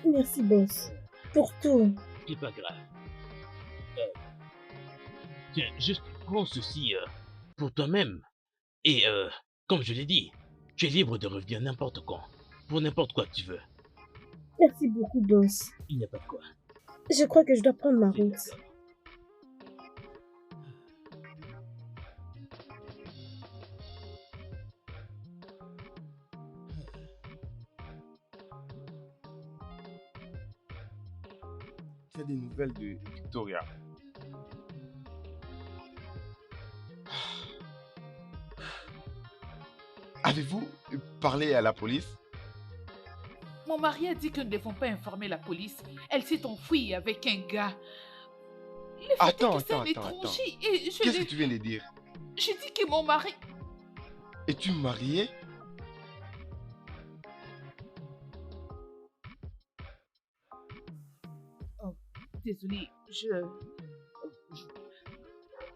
Merci, boss. Pour tout. Ce n'est pas grave. Tiens, juste prends ceci pour toi-même. Et comme je l'ai dit, tu es libre de revenir n'importe quand, pour n'importe quoi que tu veux. Merci beaucoup, boss. Il n'y a pas de quoi. Je crois que je dois prendre ma C'est route. d'accord. Tu as des nouvelles de Victoria? Avez-vous parlé à la police? Mon mari a dit que nous ne devons pas informer la police. Elle s'est enfuie avec un gars. Le fait est que c'est un étranger et Qu'est-ce que tu viens de dire? je dis que mon mari... Es-tu marié? Désolée,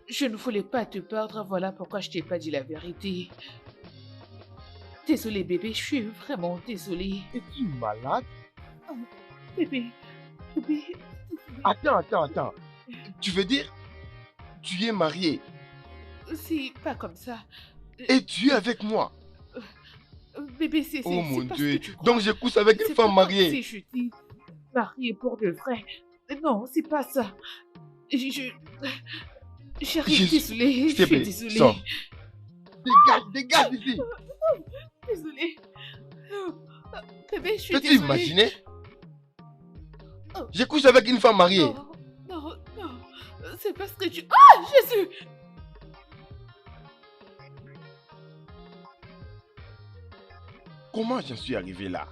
je ne voulais pas te perdre, voilà pourquoi je t'ai pas dit la vérité. Désolée bébé, je suis vraiment désolée. Es-tu malade? Bébé, bébé... Attends. Tu veux dire, tu es marié C'est pas comme ça. et tu es avec moi? Bébé, c'est Oh mon pas ce Dieu. que tu crois. Donc je couche avec une C'est femme pas mariée. comme si je dis mariée pour de vrai. Non, c'est pas ça. Je... Chérie, Jésus, désolée, je s'il te suis plaît, désolée. sors. Dégage ici. Désolée. Bébé, je suis Peux-tu désolée. imaginer? Oh. J'ai couché avec une femme mariée. Non, non, non. C'est parce que tu... Ah, Jésus! Comment j'en suis arrivé là?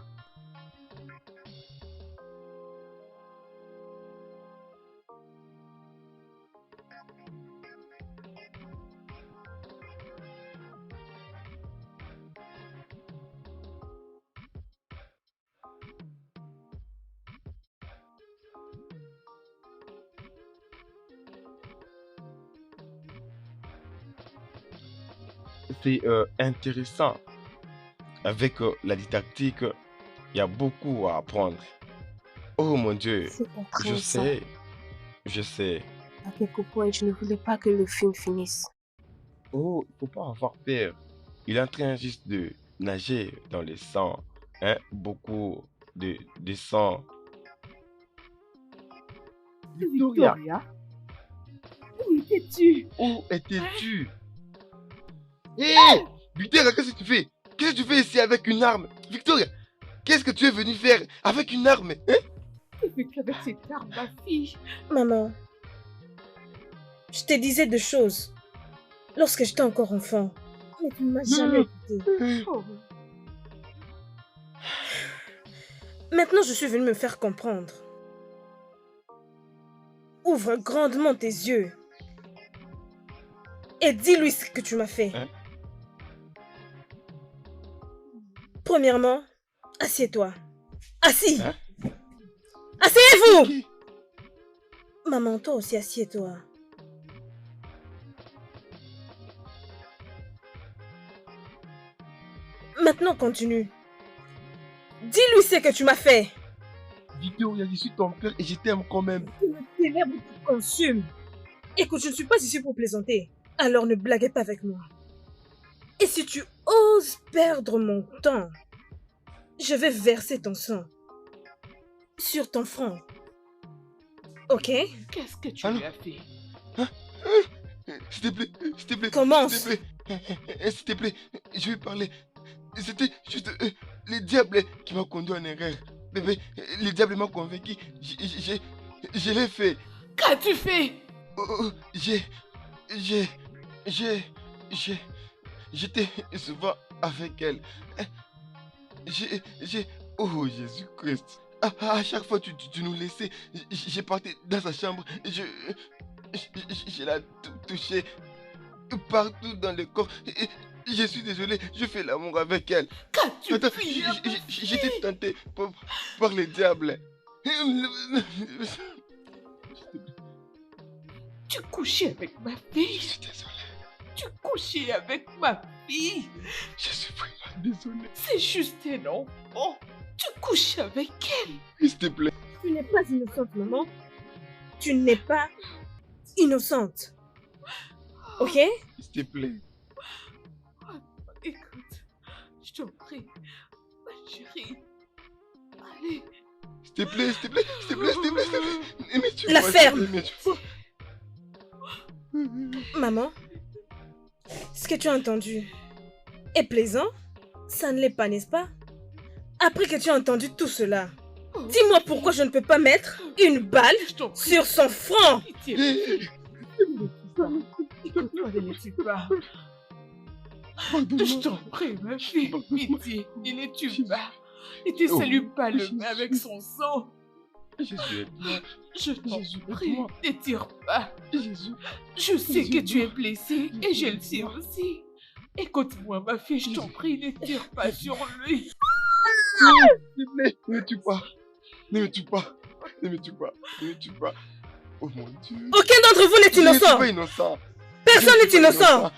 C'est intéressant. Avec la didactique, il y a beaucoup à apprendre. Oh mon Dieu, C'est je intéressant. sais, je sais. À quelque point, je ne voulais pas que le film finisse. Oh, il faut pas avoir peur. Il est en train juste de nager dans le sang. Hein? Beaucoup de sang. Victoria, Victoria? Où étais-tu? où étais-tu? Hé! Victoria, qu'est-ce que tu fais? Qu'est-ce que tu fais ici avec une arme? Victoria, qu'est-ce que tu es venu faire avec une arme? Hein? Que fais-tu avec cette arme, ma fille? Maman, je te disais deux choses lorsque j'étais encore enfant, mais tu ne m'as jamais écouté. Oh, Maintenant, je suis venue me faire comprendre. Ouvre grandement tes yeux et dis-lui ce que tu m'as fait. Hein? Premièrement, assieds-toi. Assis. Hein? Asseyez-vous. Ok. Maman, toi aussi, assieds-toi. Maintenant, continue. Dis-lui ce que tu m'as fait. Victoria, je suis ton père et je t'aime quand même. Que le ténèbre te consume. Écoute, je ne suis pas ici pour plaisanter. Alors ne blaguez pas avec moi. Et si tu oses perdre mon temps, je vais verser ton sang sur ton front. Ok? qu'est-ce que tu Allô? lui as fait? S'il te plaît, s'il te plaît. Commence. S'il te plaît, s'il te plaît, je vais parler. C'était juste le diable qui m'a conduit en erreur. Bébé, le diable m'a convaincu. Je l'ai fait. Qu'as-tu fait? Oh, j'étais souvent avec elle. Oh Jésus-Christ. À chaque fois tu nous laissais, j'ai parti dans sa chambre, je l'ai touché partout dans le corps. Je suis désolé, je fais l'amour avec elle. Qu'as-tu Attends, fait? j'étais tenté par le diable. Tu couchais avec ma fille? Je suis désolé, Tu couchais avec ma fille? je suis vraiment désolé. C'est juste un enfant. Tu couches avec elle. S'il te plaît. Tu n'es pas innocente, maman. Tu n'es pas innocente. Ok? S'il te plaît. Écoute, je t'en prie, ma chérie. Allez. S'il te plaît, s'il te plaît, s'il te plaît, s'il te plaît, s'il te plaît. Mais tu La vois, ferme. s'il te plaît, mais tu vois. Maman, ce que tu as entendu est plaisant? Ça ne l'est pas, n'est-ce pas? Après que tu as entendu tout cela, dis-moi pourquoi je ne peux pas mettre une balle Je t'en prie. sur son front. Pitié, pitié. Écoute-moi, ne les tue pas. Je t'en prie, ma fille. Pitié, ne les tue pas. Et tu Oh, salues pas le Jésus. main avec son sang. Jésus est là. Je t'en Jésus, prie, aide-moi. ne tire pas. Jésus. Je sais que Jésus. tu es blessée et je le sais aussi. Écoute-moi, ma fille, je t'en prie, ne tire pas sur lui. S'il te plaît, ne me tue pas. Ne me tue pas. Ne me tue pas. Ne me tue pas. Oh mon Dieu. Aucun d'entre vous n'est Je ne suis innocent. pas innocent. Personne Je ne n'est suis pas innocent.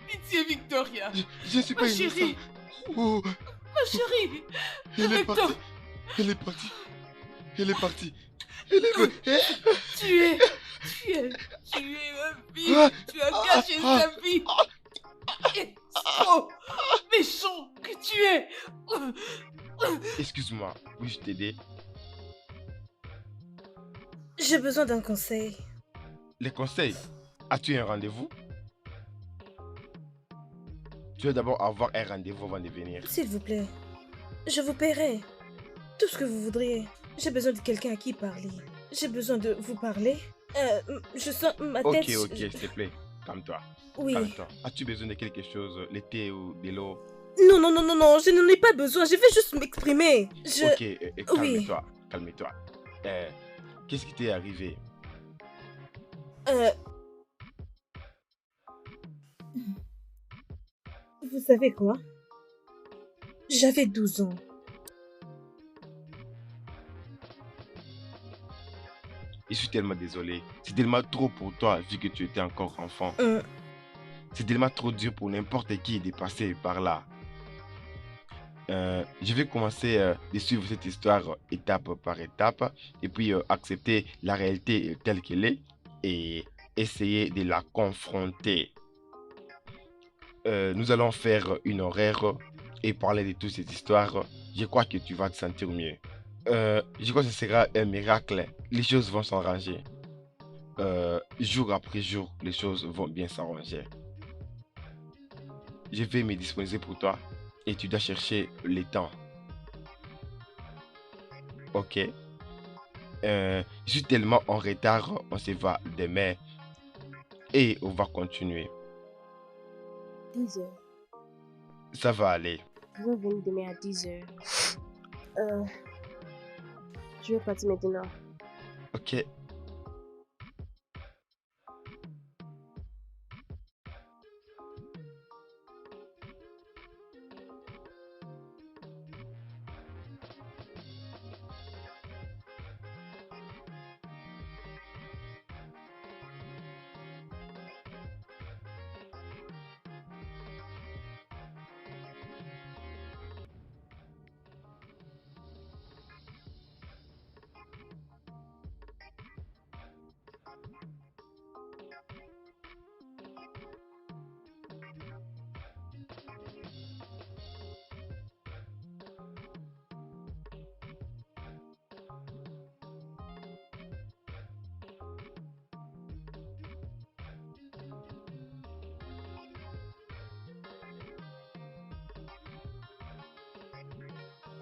Pitié, Victoria. Je ne suis Ma pas chérie. innocent. Oh, Ma chérie. elle est Avec partie. toi. Elle est partie. Elle est partie. Elle est partie. Tu es ma fille. Ah, Tu as gâché ah, sa vie. Et oh, méchant que tu es. Excuse-moi, puis-je t'aider? J'ai besoin d'un conseil. Les conseils. As-tu un rendez-vous? Tu dois d'abord avoir un rendez-vous avant de venir. S'il vous plaît, je vous paierai tout ce que vous voudriez. J'ai besoin de quelqu'un à qui parler. J'ai besoin de vous parler. Je sens ma tête... Ok, s'il te plaît, calme-toi. Oui. Calme-toi. As-tu besoin de quelque chose, le thé ou de l'eau? Non, je n'en ai pas besoin. Je vais juste m'exprimer. Ok, Oui. calme-toi. Qu'est-ce qui t'est arrivé? Euh, Vous savez quoi? J'avais 12 ans. Je suis tellement désolé. C'est tellement trop pour toi vu que tu étais encore enfant. Euh, C'est tellement trop dur pour n'importe qui de passer par là. Je vais commencer de suivre cette histoire étape par étape et puis accepter la réalité telle qu'elle est et essayer de la confronter. Nous allons faire une horaire et parler de toutes ces histoires. Je crois que tu vas te sentir mieux. Je crois que ce sera un miracle. Les choses vont s'arranger. Jour après jour, les choses vont bien s'arranger. Je vais me disposer pour toi et tu dois chercher le temps. Ok. Je suis tellement en retard, on se va demain et on va continuer. 10 heures. Ça va aller. Je vais venir demain à 10 heures. Je vais partir maintenant. Ok.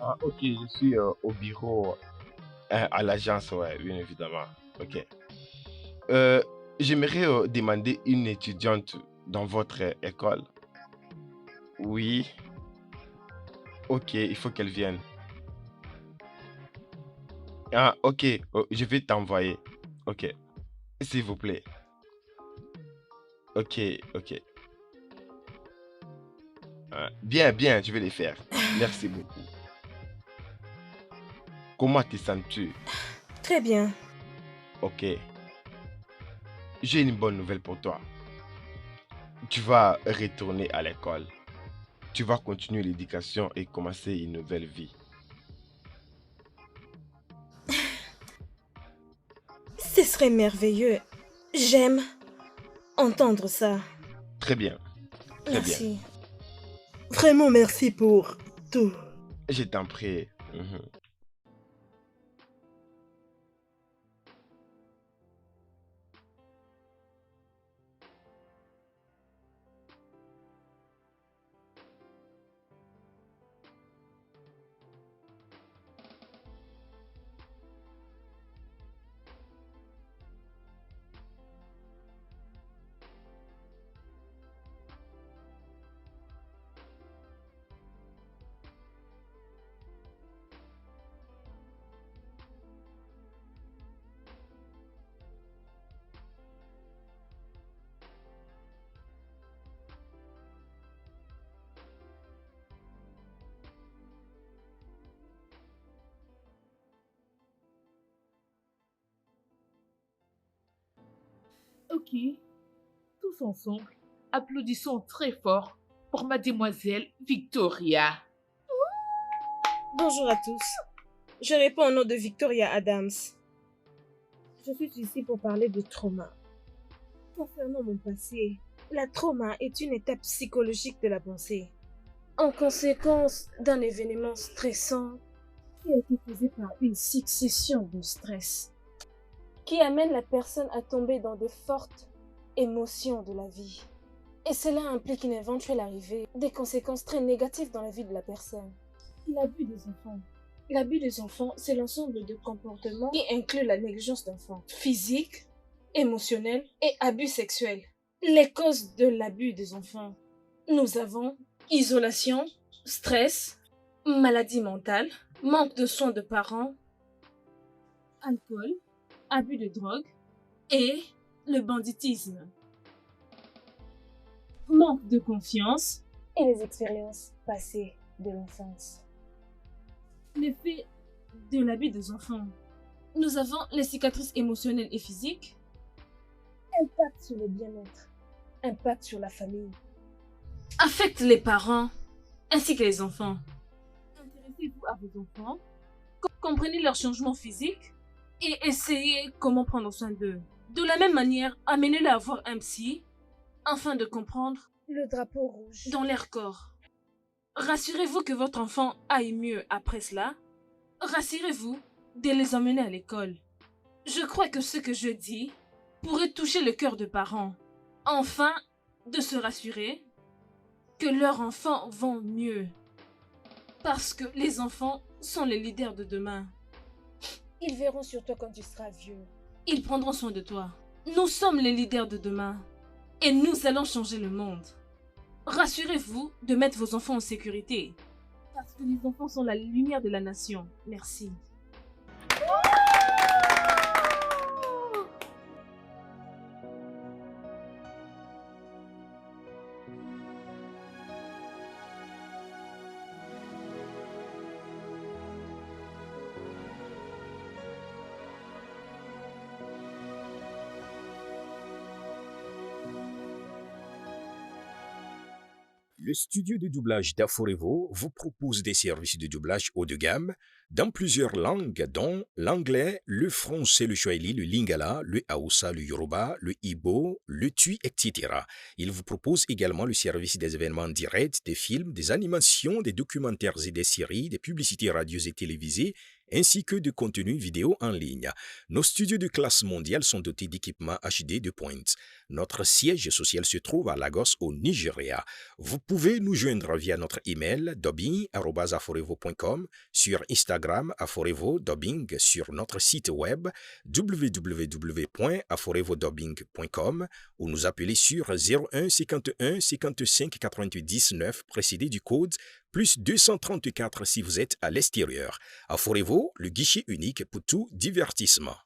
Ah, ok, je suis au bureau à l'agence, ouais, bien évidemment. Ok. Euh, J'aimerais demander une étudiante dans votre école. Oui, ok, il faut qu'elle vienne. Ah, ok, je vais t'envoyer. Ok, s'il vous plaît. Ok. Bien, je vais les faire. Merci beaucoup. Comment te sens-tu? Très bien. Ok, j'ai une bonne nouvelle pour toi. Tu vas retourner à l'école. Tu vas continuer l'éducation et commencer une nouvelle vie. Ce serait merveilleux. J'aime entendre ça. Très bien, très bien. Merci. Vraiment merci pour tout. Je t'en prie. Mhm. Ok, tous ensemble, applaudissons très fort pour mademoiselle Victoria. Bonjour à tous. Je réponds au nom de Victoria Adams. Je suis ici pour parler de trauma. Concernant mon passé, la trauma est une étape psychologique de la pensée. En conséquence d'un événement stressant qui a été causé par une succession de stress qui amène la personne à tomber dans de fortes émotions de la vie. Et cela implique une éventuelle arrivée des conséquences très négatives dans la vie de la personne. L'abus des enfants. L'abus des enfants, c'est l'ensemble de comportements qui inclut la négligence d'enfants, physique, émotionnel et abus sexuel. Les causes de l'abus des enfants. Nous avons isolation, stress, maladie mentale, manque de soins de parents, alcool, abus de drogue et le banditisme. Manque de confiance et les expériences passées de l'enfance. L'effet de l'abus des enfants. Nous avons les cicatrices émotionnelles et physiques, impact sur le bien-être, impact sur la famille, affecte les parents ainsi que les enfants. Intéressez-vous à vos enfants, comprenez leurs changements physiques et essayez comment prendre soin d'eux. De la même manière, amenez-les à voir un psy afin de comprendre le drapeau rouge dans leur corps. Rassurez-vous que votre enfant aille mieux après cela. Rassurez-vous de les emmener à l'école. Je crois que ce que je dis pourrait toucher le cœur de parents. Enfin, de se rassurer que leurs enfants vont mieux. Parce que les enfants sont les leaders de demain. Ils verront sur toi quand tu seras vieux. Ils prendront soin de toi. Nous sommes les leaders de demain. Et nous allons changer le monde. Rassurez-vous de mettre vos enfants en sécurité. Parce que les enfants sont la lumière de la nation. Merci. Le studio de doublage d'Aforevo vous propose des services de doublage haut de gamme dans plusieurs langues, dont l'anglais, le français, le swahili, le lingala, le hausa, le yoruba, le igbo, le tui, etc. Il vous propose également le service des événements directs, des films, des animations, des documentaires et des séries, des publicités radio et télévisées, ainsi que de contenus vidéo en ligne. Nos studios de classe mondiale sont dotés d'équipements HD de pointe. Notre siège social se trouve à Lagos, au Nigeria. Vous pouvez nous joindre via notre email dubbing@aforevo.com, sur Instagram Aforevo Dubbing, sur notre site web www.aforevodubbing.com ou nous appeler sur 01 51 55 88 19 précédé du code plus 234 si vous êtes à l'extérieur. Aforevo, le guichet unique pour tout divertissement.